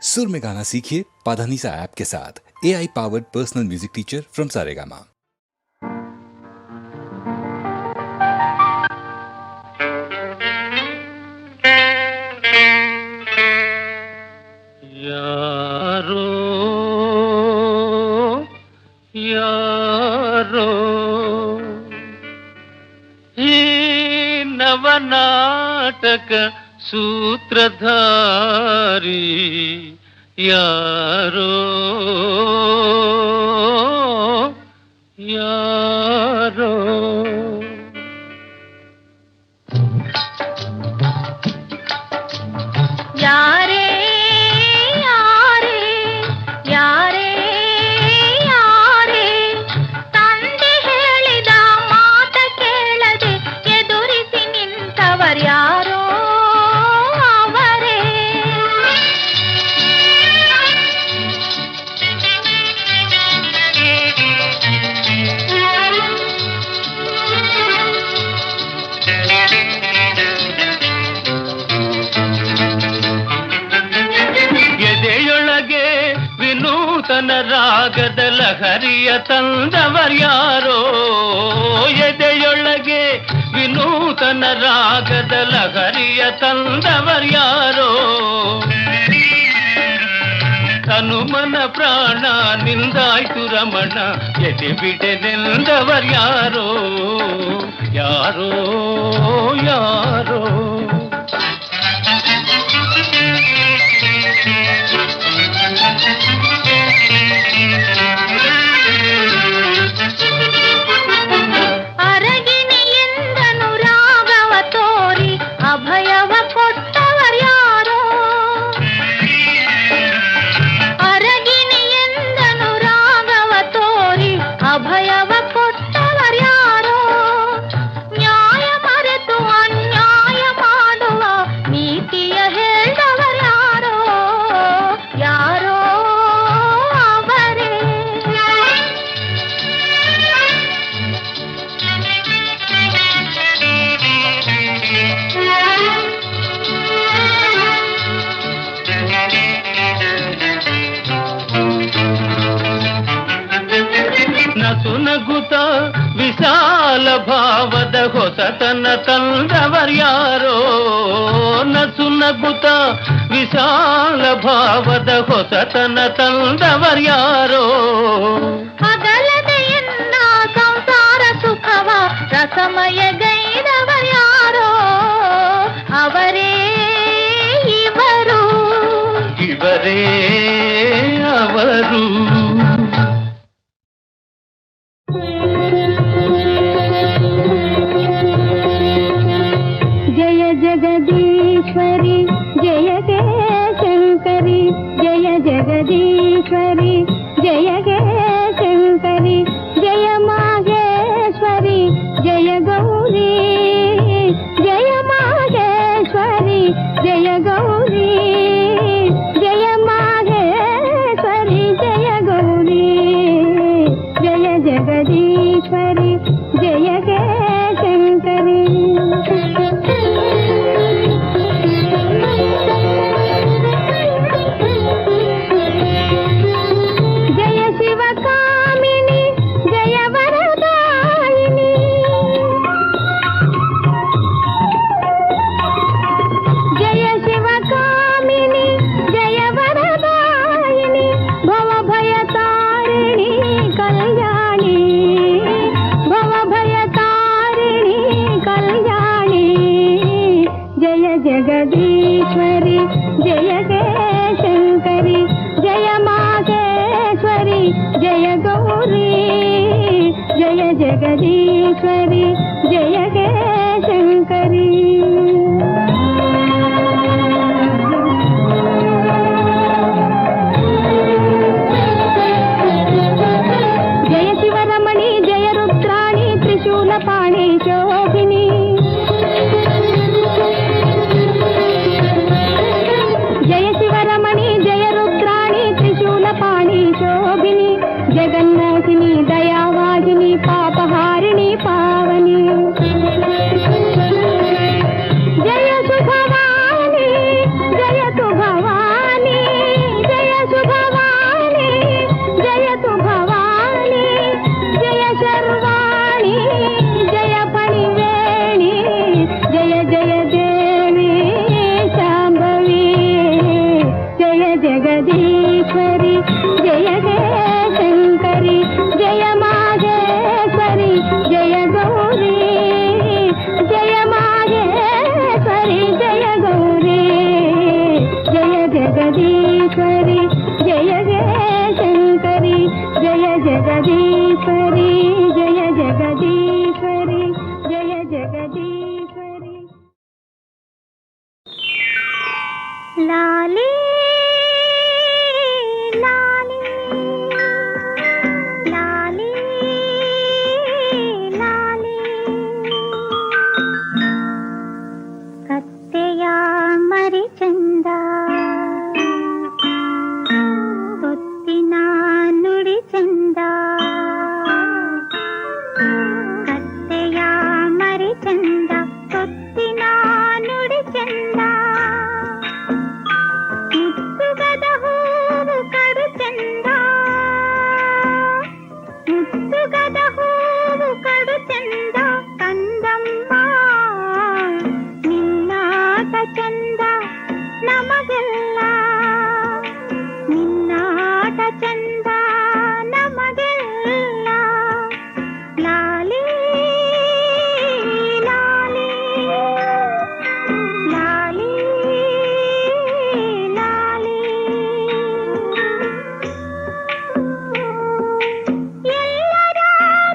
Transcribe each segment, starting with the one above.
सुर में गाना सीखिए पाधानीसा ऐप के साथ। AI powered personal music teacher from Saregama. यारो यारो ही नवनाटक सूत्रधारी यारो यारो ಯಾರೇ ಯಾರೇ ಯಾರೇ ಯಾರೇ ತಂದೆ ಹೇಳಿದ ಮಾತ ಕೇಳದೆ ಎದುರಿಸಿ ನಿಂತವರ್ಯಾರೋ ಅವರೇ. ಎದೆಯೊಳಗೆ ವಿನೂತನ ರಾಗದ ಲಹರಿಯ ತಂದವರ್ಯಾರೋ, ಎದೆಯೊಳಗೆ ವಿನೂತನ ರಾಗದ ಲಹರಿಯ ತಂದವರ್ಯಾರೋ, ಹನುಮನ ಪ್ರಾಣ ನಿಂದಾಯ್ತು ರಮಣ ಎದೆ ಬಿಡೆನೆಂದವರ್ಯಾರೋ, ಯಾರೋ ಯಾರೋ ಅರಗಿಣಿಯಿಂದನು ರಾಗವ ತೋರಿ ಅಭಯವ ಕೊಟ್ಟವರ್ಯಾರೋ, ಅರಗಿಣಿಯಿಂದನು ರಾಗವ ತೋರಿ ಅಭಯವ ಕೊಟ್ಟವರ್ಯಾರೋ, ನ್ಯಾಯ ಮರೆತು ಅನ್ಯಾಯ ಮಾಡುವ ನೀತಿಯ ಹೇಳಿದವರ್ಯಾರೋ, ಯಾರೋ ಅವರೇ. ನಸು ನಗುತ್ತ ವಿಶಾಲ ಭಾವದ ಹೊಸತನ ತಂದವರ್ಯಾರೋ, ನಸು ನಗುತ್ತ ವಿಶಾಲ ಭಾವದ ಹೊಸತನ ತಂದವರ್ಯಾರೋ, ಅಗಲದೆ ಎನ್ನ ಸಂಸಾರ ಸುಖವ ರಸಮಯ ಗೈದವರ್ಯಾರೋ, ಅವರೇ ಇವರು ಇವರೇ ಅವರು. ಜಯ ಜಗದೀಶ್ವರಿ ಜಯ ಗೆ ಶಂಕರಿ, ಜಯ ಜಗದೀಶ್ವರಿ ಜಯ ಗೆ ಶಂಕರಿ, ಜಯ ಮಾಹೇಶ್ವರಿ ಜಯ ಗೌರಿ, ಜಯ ಮಾಹೇಶ್ವರಿ ಜಯ ಗೌರಿ, ಜಯ ಮಾಹೇಶ್ವರಿ ಜಯ ಗೌರಿ, ಜಯ ಜಗದೀಶ್ವರಿ ಜಯ ಗೆ ಶಂಕರಿ. ಜಯ ಶಿವಕಾಮಿನಿ ಜಯ ವರದಾಯಿನಿ, ಜಯ ಶಿವಕಾಮಿನಿ ಜಯ ವರದಾಯಿನಿ, ಭವ ಭಯ ತಾರಿಣಿ ಕಲ್ಯಾಣಿ, ಭವ ಭಯ ತಾರಿಣಿ ಕಲ್ಯಾಣಿ, ಜಯ ಜಗದೀಶ್ವರಿ ಜಯ ಗೆ ಶಂಕರಿ, ಜಯ ಮಾಹೇಶ್ವರಿ ಜಯ ಗೌರಿ, ಜಯ ಜಗದೀಶ್ವರಿ ಜಯ ಗೆ ಶಂಕರಿ. ಜಯ ಶಿವರಮಣಿ ಜಯ ರುದ್ರಾಣಿ ತ್ರಿಶೂಲಪಾಣಿ ಶೋಭಿನಿ, ಜಯ ಶಿವರಮಣಿ ಜಯ ರುದ್ರಾಣಿ ತ್ರಿಶೂಲಪಾಣಿ ಶೋಭಿನಿ, ಜಗನ್ಮೋಹಿನಿ ದಯಾವಾಹಿನಿ ಪಾಪಹಾರಿಣಿ ಪಾವನಿ, जगदीश्वरी जय जय शंकरी जय जगदीश्वरी जय जगदीश्वरी जय जगदीश्वरी लाली लाली लाली लाली ಕತ್ತೆಯ ಮರಿ ಚಂದ ತೊತ್ತಿನ ನುಡಿ ಚಂದ ಕತ್ತೆಯ ಮರಿ ಚಂದ ತೊತ್ತಿನ ನುಡಿ ಚಂದ ಮುತ್ತುಗದ ಹೂವು ಕಡು ಚಂದ ಮುತ್ತುಗದ ಹೂವು ಕಡು ಚಂದ ಕಂದಮ್ಮ ನಿನ್ನಾಟ ಚಂದ ನಮಗೆಲ್ಲ ನಿನ್ನಾಟ ಚಂದ ನಮಗೆಲ್ಲ ಲಾಲಿ ಲಾಲಿ ಲಾಲಿ ಲಾಲಿ ಎಲ್ಲರ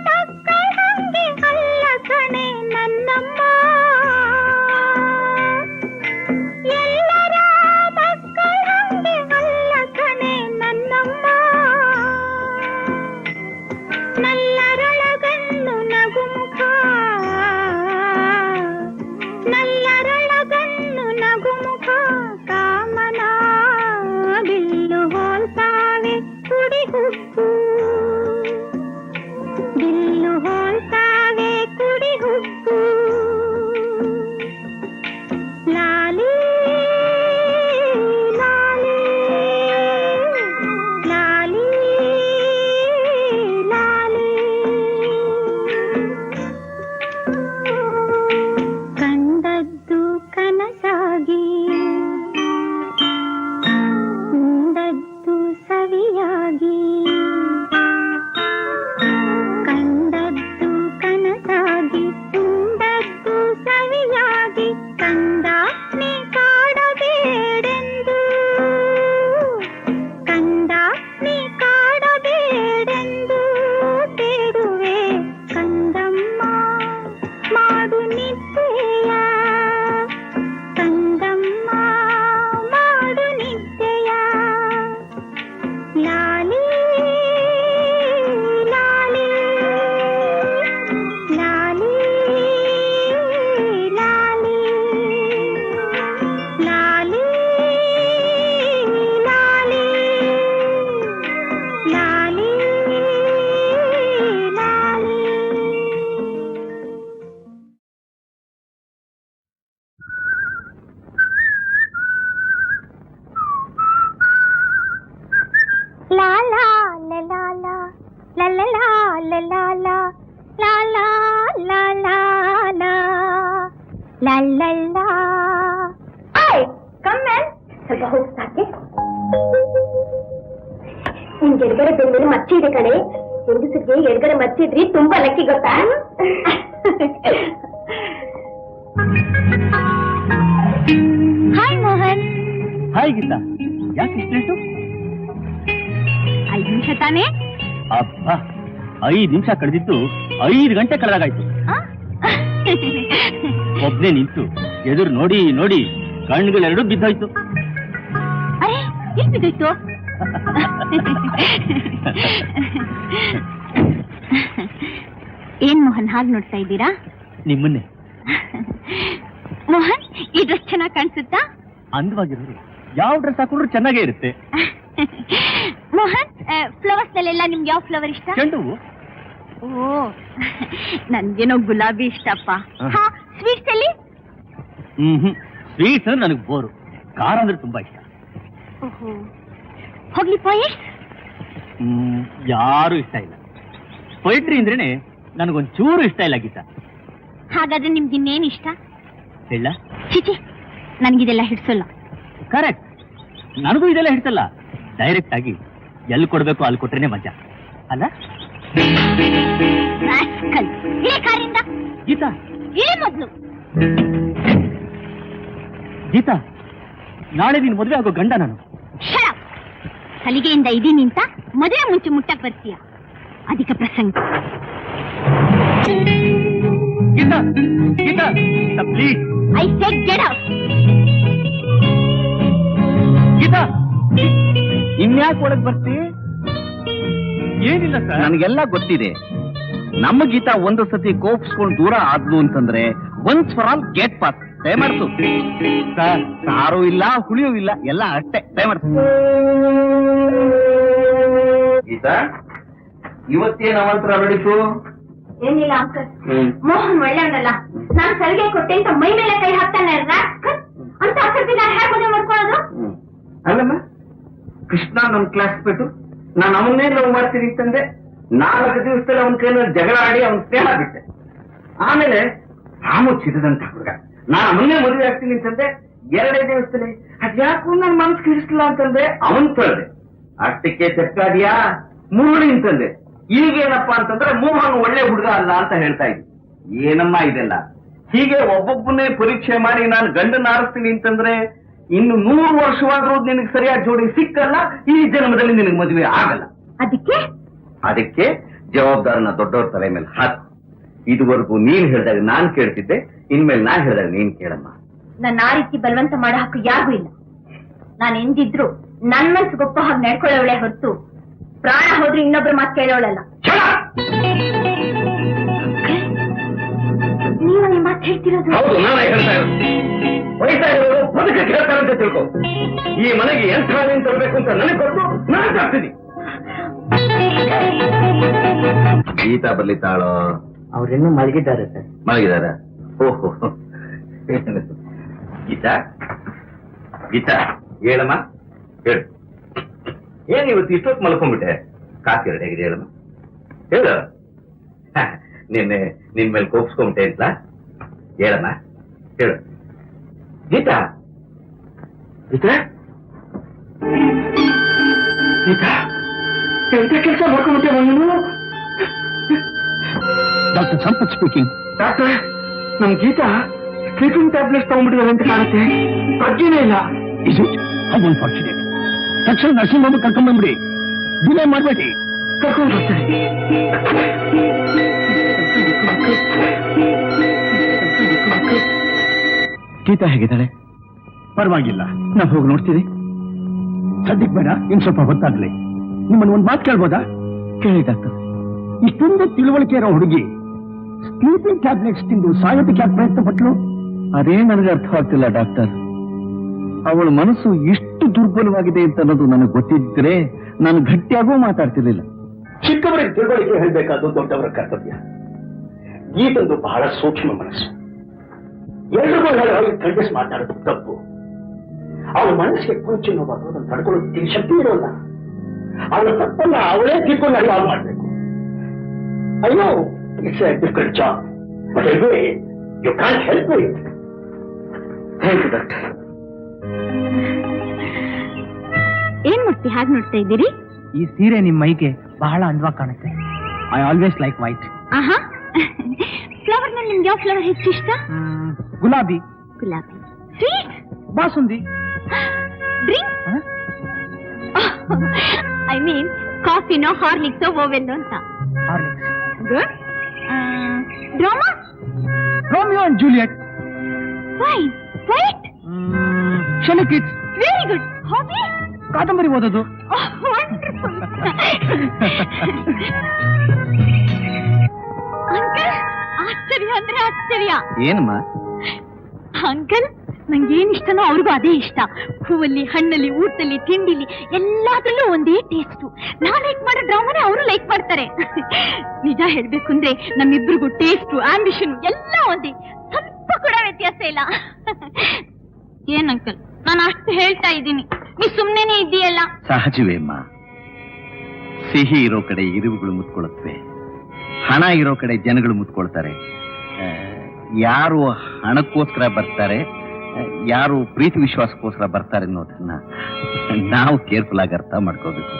ಮಕ್ಕಳಂಗೆ ಅಲ್ಲ ಕಣೆ ನನ್ನಮ್ಮ ಎಲ್ಲರ ಮಕ್ಕಳಂಗೆ ಅಲ್ಲ ಕಣೆ ನನ್ನಮ್ಮ ನಲ್ಲರೊಳಗಣ್ಣು ನಗುಮುಖ ನಲ್ಲರೊಳಗಣ್ಣು ನಗುಮುಖ ಕಾಮನ ಬಿಲ್ಲು ಹೋಲ್ತಾವೆ ಕುಡಿ ಹುಬ್ಬು ಬಿಲ್ಲು ಹೋಲ್ತಾವೆ ಕುಡಿ ಹುಬ್ಬು ಲಾಲಿ ಲಾಲಿ ಲಾಲಿ ಲಾಲಿ ಕಂಡದ್ದು ಕನಸಾಗಿ ಉಂಡದ್ದು ಸವಿಯಾಗಿ ಕಂಡದ್ದು ಕನಸಾಗಿ ಉಂಡದ್ದು ಸವಿಯಾಗಿ ಕಂದ ನೀ ಕಾಡಬೇಡೆಂದು ಕಂದ ನೀ ಕಾಡಬೇಡೆಂದು ಬೇಡುವೆ ಕಂದಮ್ಮ ಮಾಡು ನಿದ್ದೆಯ ಕಂದಮ್ಮ ಮಾಡು ನಿದ್ದೆಯ ಲಾಲಿ ಲಾಲಿ ಲಾಲಿ ಲಾಲಿ ಲಾಲಿ ಲಾಲಿ ಲಾಲಿ ಲಾಲಿ La la la la la la la la la la la la la la la la la la la. Hey, come in. ಸ್ವಲ್ಪ ಹೋಗಿ ಸಾಕೆ ನಿಮ್ಗೆ ಎಡಗಡೆ ಬೆನ್ನಲ್ಲಿ ಮಚ್ಚಿ ಇದೆ ಕಣೆ ಹೆಂಗಸರಿಗೆ ಎಡಗಡೆ ಮಚ್ಚಿದ್ರಿ ತುಂಬಾ ಲಕ್ಕಿ ಗೊತ್ತಾ ಹಾಯ್ ಮೋಹನ್ ಹಾಯ್ ಗೀತಾ ಯಾಕೆ ಇಷ್ಟು 5 ನಿಮಿಷ ತಾನೇ ಅಬ್ಬಾ 5 ನಿಮಿಷ ಕಳೆದಿತ್ತು 5 ಗಂಟೆ ಕಳೆದಾಗಾಯ್ತು ಒಬ್ನೇ ನಿಂತು ಎದುರು ನೋಡಿ ನೋಡಿ ಕಣ್ಣುಗಳೆರಡು ಬಿದ್ದೋಯ್ತು ಅರೆ ಎಷ್ಟು ಬಿದ್ದೋಯ್ತು ಏನ್ ಮೋಹನ್ ಹಾಗೆ ನೋಡ್ತಾ ಇದ್ದೀರಾ ನಿಮ್ಮನ್ನೇ ಮೋಹನ್ ಈ ಡ್ರೆಸ್ ಚೆನ್ನಾಗಿ ಕಾಣಿಸುತ್ತಾ ಅಂದವಾಗಿರೋರು ಯಾವ ಡ್ರೆಸ್ ಹಾಕೊಂಡ್ರು ಚೆನ್ನಾಗೇ ಇರುತ್ತೆ ಮೋಹನ್ ಫ್ಲವರ್ಸ್ ನಲ್ಲೆಲ್ಲ ನಿಮ್ಗೆ ಯಾವ ಫ್ಲವರ್ ಇಷ್ಟ ಚೆಂಡು ಓ ನನ್ಗೇನೋ ಗುಲಾಬಿ ಇಷ್ಟಪ್ಪ ಹಾ ಸ್ವೀಟ್ಸ್ ಅಲ್ಲಿ ಸ್ವೀಟ್ಸ್ ಅಂದ್ರೆ ನನಗೆ ಬೋರು ಖಾರ ಅಂದ್ರೆ ತುಂಬಾ ಇಷ್ಟ ಓಹೋ ಹೋಗ್ಲಿ ಪೋಯಿಟ್ಸ್ ಯಾರು ಇಷ್ಟ ಇಲ್ಲ ಪೊಯಿಟ್ರಿ ಅಂದ್ರೇನೆ ನನಗೊಂಚೂರು ಇಷ್ಟ ಇಲ್ಲ ಗೀತಾ ಹಾಗಾದ್ರೆ ನಿಮ್ಗೆ ಇನ್ನೇನು ಇಷ್ಟ ಹೇಳ ಚಿಚಿ ನನ್ಗಿದೆಲ್ಲ ಹಿಡ್ಸಲ್ಲ ಕರೆಕ್ಟ್ ನನಗೂ ಇದೆಲ್ಲ ಹಿಡ್ಸಲ್ಲ ಡೈರೆಕ್ಟ್ ಆಗಿ ಎಲ್ಲಿ ಕೊಡ್ಬೇಕು ಅಲ್ಲಿ ಕೊಟ್ರೇನೆ ಮಜಾ ಅಲ್ಲ ಕಾರಿಂದ ಗೀತಾ ಇಳಿ ಮೊದ್ಲು ಗೀತಾ ನಾಳೆ ನೀನು ಮದುವೆ ಆಗೋ ಗಂಡ ನಾನು ಸಲಿಗೆಯಿಂದ ಇದೀನಿ ಅಂತ ಮದುವೆ ಮುಂಚೆ ಮುಟ್ಟಕ್ ಬರ್ತೀಯ. ಅಧಿಕ ಪ್ರಸಂಗ. Geetha Geetha please. I said get out. Geetha ಇನ್ಯಾಕೆ ಒಳಗ್ ಬರ್ತಿ? ಏನಿಲ್ಲ ಸರ್, ನನಗೆಲ್ಲ ಗೊತ್ತಿದೆ. ನಮ್ಮ ಗೀತಾ ಒಂದು ಸತಿ ಕೋಪಿಸ್ಕೊಂಡು ದೂರ ಆದ್ಲು ಅಂತಂದ್ರೆ once for all gate pass ದಯಮಾಡ್ತು. ಸಾರು ಇಲ್ಲ, ಹುಳಿಯೂ ಇಲ್ಲ, ಎಲ್ಲ ಅಷ್ಟೇ ದಯಮಾಡ್ತು. ಗೀತಾ, ಇವತ್ತೇನು ಅವಂತರ ನಡೀತು? ಏನಿಲ್ಲ ಅಂಕಲ್, ಮೋಹನ್ ಒಳ್ಳೆಯವನಲ್ಲ. ನಾನು ಸಲಿಗೆ ಕೊಟ್ಟೆ ಅಂತ ಮೈ ಮೇಲೆ ಕೈ ಹಾಕ್ತಾನೆ ಅಂತ ಅಸರ್ತಿ ನಾನು ಹೇಗೆ ಮದುವೆ ಮಾಡ್ಕೊಳ್ಳೋದು? ಅಲ್ಲಮ್ಮ, ಕೃಷ್ಣ ನನ್ನ ಕ್ಲಾಸ್ ಬಿಟ್ಟು ನಾನು ಅವನ್ನೇ ಲವ್ ಮಾಡ್ತೀನಿ ಅಂತಂದೆ. 4 ದಿವಸದಲ್ಲಿ ಅವನ ಕೈನ ಜಗಳ ಆಡಿ ಅವನ್ ಸ್ನೇಹ ಬಿಟ್ಟೆ. ಆಮೇಲೆ ರಾಮು ಚಿರದಂತ ಹುಡುಗ, ನಾನು ಅವನ್ನೇ ಮದುವೆ ಆಗ್ತೀನಿ ಅಂತಂದೆ. 2 ದಿವಸದಲ್ಲಿ ಅದ್ಯಾಕೂ ನನ್ನ ಮನಸ್ಸು ಕಿಡಿಸ್ಲಿಲ್ಲ ಅಂತಂದೆ, ಅವನ್ ತೊಳೆದೆ. ಅಷ್ಟಕ್ಕೆ ಚಕ್ಕಾದಿಯಾ 3 ಅಂತಂದೆ. ಈಗೇನಪ್ಪಾ ಅಂತಂದ್ರೆ ಮೋಹನ್ ಒಳ್ಳೆ ಹುಡುಗ ಅಲ್ಲ ಅಂತ ಹೇಳ್ತಾ ಇದ್ವಿ. ಏನಮ್ಮ ಇದೆಲ್ಲ? ಹೀಗೆ ಒಬ್ಬೊಬ್ಬನೇ ಪರೀಕ್ಷೆ ಮಾಡಿ ನಾನು ಗಂಡನ ಆರಿಸ್ತೀನಿ ಅಂತಂದ್ರೆ ಇನ್ನು 100 ವರ್ಷವಾದ್ರೂ ನಿನಗೆ ಸರಿಯಾದ ಜೋಡಿ ಸಿಕ್ಕಲ್ಲ. ಈ ಜನ್ಮದಲ್ಲಿ ನಿನಗೆ ಮದುವೆ ಆಗಲ್ಲ. ಅದಕ್ಕೆ ಜವಾಬ್ದಾರನ ದೊಡ್ಡವ್ರ ತಲೆ ಮೇಲೆ ಹಾಕು. ಇದುವರೆಗೂ ನೀನ್ ಹೇಳಿದಾಗ ನಾನ್ ಕೇಳ್ತಿದ್ದೆ, ಇನ್ಮೇಲೆ ನಾನ್ ಹೇಳಿದಾಗ ನೀನ್ ಕೇಳಮ್ಮ. ನನ್ನ ಆ ರೀತಿ ಬಲವಂತ ಮಾಡೋ ಹಕ್ಕು ಯಾರಿಗೂ ಇಲ್ಲ. ನಾನು ಎಂದಿದ್ರು ನನ್ ಮನ್ಸು ಗೊಪ್ಪ ಹಾಗೆ ನಡ್ಕೊಳ್ಳೋಳೆ ಹೊರತು ಪ್ರಾಣ ಹೋದ್ರೆ ಇನ್ನೊಬ್ರು ಮಾತು ಕೇಳೋಳಲ್ಲ. ನೀವು ನಿಮ್ಮ ಮಾತು ಹೇಳ್ತಿರೋದು? ಹೌದು, ನಾನೇ ಹೇಳ್ತಾ ಇರೋದು. ವಯಸ್ಸಾ ಇರೋರು ಬದುಕಕ್ಕೆ ಹೇಳ್ತಾರೆ ಅಂತ ತಿಳ್ಕೊ. ಈ ಮನೆಗೆ ಎಂಥ ನೀನ್ ತರಬೇಕು ಅಂತ ನನಗೆ ಗೊತ್ತು, ನಾನು ತರ್ತೀನಿ. ಗೀತಾ ಬರ್ಲಿತ್ತಾಳೋ? ಅವ್ರಿನ್ನೂ ಮಲಗಿದ್ದಾರೆ ಸರ್. ಮಲಗಿದಾರ? ಓಹೋ. ಗೀತಾ ಗೀತಾ ಹೇಳಮ್ಮ, ಹೇಳು. ಏನ್ ಇವತ್ತು ಇಷ್ಟೊತ್ತು ಮಲ್ಕೊಂಡ್ಬಿಟ್ಟೆ? ಕಾಫಿ ರೆಡಿಯಾಗಿದೆ, ಹೇಳಮ್ಮ, ಹೇಳು. ನಿನ್ನೆ ನಿನ್ ಮೇಲೆ ಕೋಪಿಸ್ಕೊಂಬಿಟ್ಟೆ ಅಂತ ಹೇಳಮ್ಮ, ಹೇಳು. ಗೀತಾ ಗೀತಾ ಗೀತಾ ಎಂತ ಕೆಲಸ ಮಾಡ್ಕೊಂಡ್ಬಿಟ್ಟೆ ನೀನು? Doctor Sampath speaking. ಡಾಕ್ಟರ್, ನಮ್ ಗೀತಾ ಸ್ಲೀಪಿಂಗ್ ಟ್ಯಾಬ್ಲೆಟ್ಸ್ ತಗೊಂಡ್ಬಿಟ್ಟಿದ್ದಾರೆ ಅಂತ ಕಾಣುತ್ತೆ. ಪ್ರಜ್ಞೆನೇ ಇಲ್ಲ. Is it? How unfortunate. ತಕ್ಷಣ ನರ್ಸಿಂಗ್ ಹೋಮ್ ಕರ್ಕೊಂಡ್ಬಂದ್ಬಿಡಿ, ಡಿಲೇ ಮಾಡಬೇಡಿ. ಕರ್ಕೊಂಡು ಹೋಗ್ತಾರೆ. ಗೀತಾ ಹೇಗಿದ್ದಾಳೆ? ಪರವಾಗಿಲ್ಲ, ನಾವು ಹೋಗಿ ನೋಡ್ತೀವಿ. ಸದ್ಯಕ್ಕೆ ಬೇಡ, ಇನ್ ಸ್ವಲ್ಪ ಹೊತ್ತಾಗ್ಲಿ. ನಿಮ್ಮನ್ನು ಒಂದು ಮಾತು ಕೇಳ್ಬೋದಾ? ಕೇಳಿ ಡಾಕ್ಟರ್. ಇಷ್ಟೊಂದು ತಿಳುವಳಿಕೆ ಇರೋ ಹುಡುಗಿ ಸ್ಲೀಪಿಂಗ್ ಟ್ಯಾಬ್ಲೆಟ್ಸ್ ತಿಂದು ಸಾಯೋದಕ್ಕೆ ಯಾಕೆ ಪ್ರಯತ್ನ ಪಟ್ಲು? ಅದೇ ನನಗೆ ಅರ್ಥವಾಗ್ತಿಲ್ಲ ಡಾಕ್ಟರ್. ಅವಳ ಮನಸ್ಸು ಎಷ್ಟು ದುರ್ಬಲವಾಗಿದೆ ಅಂತ ಅನ್ನೋದು ನನಗೆ ಗೊತ್ತಿದ್ರೆ ನಾನು ಗಟ್ಟಿಯಾಗೂ ಮಾತಾಡ್ತಿರ್ಲಿಲ್ಲ. ಚಿಕ್ಕವರಿಗೆ ತಿಳುವಳಿಕೆ ಹೇಳಬೇಕಾದ್ದು ದೊಡ್ಡವರ ಕರ್ತವ್ಯ. ಗೀತಂದು ಬಹಳ ಸೂಕ್ಷ್ಮ ಮನಸ್ಸು. ಎಲ್ರಿಗೂ ಹೇಳಿ ಕಲ್ಪಿಸಿ ಮಾತಾಡೋದು ತಪ್ಪು. ಅವಳ ಮನಸ್ಸಿಗೆ ಕೊಂಚ ನೋವಾಗೋದನ್ನು ತಡ್ಕೊಳ್ಳೋದು ಶಕ್ತಿ ಇರೋಲ್ಲ. ಅವಳ ತಪ್ಪನ್ನ ಅವಳೇ ತಿಳ್ಕೊಂಡು ಅರಿವಾಗ್ ಮಾಡಬೇಕು. ಅಯ್ಯೋ, it's a difficult job, but anyway you can't help it. Thank you doctor. ಏನ್ ಮೂರ್ತಿ ಹಾಗೆ ನೋಡ್ತಾ ಇದ್ದೀರಿ? ಈ ಸೀರೆ ನಿಮ್ಮ ಮೈಗೆ ಬಹಳ ಅಂದವಾಗಿ ಕಾಣುತ್ತೆ. I always like white. ಆಹಾ, ಫ್ಲವರ್ ನಲ್ಲಿ ನಿಮ್ಗೆ ಯಾವ ಫ್ಲವರ್ ಹೆಚ್ಚು ಇಷ್ಟ? ಗುಲಾಬಿ. ಗುಲಾಬಿ. Sweet? Basundi. Drink? I mean ಕಾಫಿನೋ ಹಾರ್ಲಿಕ್ಸೋ ಓವೆಲ್ಲೋ ಅಂತ. Horlicks. Good. Drama? Romeo and Juliet. Fine. White? ಶನಿ ಕಿಡ್ಸ್. Very good. ಹಾಬಿ? ಕಾದಂಬರಿ ಓದೋದು. ವಂಡರ್ಫುಲ್. ಅಂಕಲ್, ಆಶ್ಚರ್ಯ ಅಂದ್ರೆ ಆಶ್ಚರ್ಯ. ಏನಮ್ಮ? ಅಂಕಲ್, ನಂಗೇನ್ ಇಷ್ಟನೋ ಅವ್ರಿಗೂ ಅದೇ ಇಷ್ಟ. ಹೂವಲ್ಲಿ, ಹಣ್ಣಲ್ಲಿ, ಊಟದಲ್ಲಿ, ತಿಂಡಿಲಿ ಎಲ್ಲಾದ್ರಲ್ಲೂ ಒಂದೇ ಟೇಸ್ಟು. ನಾನ್ ಲೈಕ್ ಮಾಡೋ ಡ್ರಾಮಾನೇ ಅವರು ಲೈಕ್ ಮಾಡ್ತಾರೆ. ನಿಜ ಹೇಳ್ಬೇಕು ಅಂದ್ರೆ ನಮ್ಮಿಬ್ರಿಗೂ ಟೇಸ್ಟು, ಆಂಬಿಷನ್ ಎಲ್ಲ ಒಂದೇ, ಸ್ವಲ್ಪ ಕೂಡ ವ್ಯತ್ಯಾಸ ಇಲ್ಲ. ಏನ್ ಅಂಕಲ್, ನಾನು ಅಷ್ಟು ಹೇಳ್ತಾ ಇದ್ದೀನಿ, ನೀ ಸುಮ್ನೆನೇ ಇದೆಯಲ್ಲ. ಸಹಜವೇ ಅಮ್ಮ. ಸಿಹಿ ಇರೋ ಕಡೆ ಇರುವುಗಳು ಮುತ್ಕೊಳ್ಳುತ್ತವೆ, ಹಣ ಇರೋ ಕಡೆ ಜನಗಳು ಮುತ್ಕೊಳ್ತಾರೆ. ಯಾರು ಹಣಕ್ಕೋಸ್ಕರ ಬರ್ತಾರೆ, ಯಾರು ಪ್ರೀತಿ ವಿಶ್ವಾಸಕ್ಕೋಸ್ಕರ ಬರ್ತಾರೆ ಅನ್ನೋದನ್ನ ನಾವು ಕೇರ್ಫುಲ್ ಆಗಿ ಅರ್ಥ ಮಾಡ್ಕೋಬೇಕು.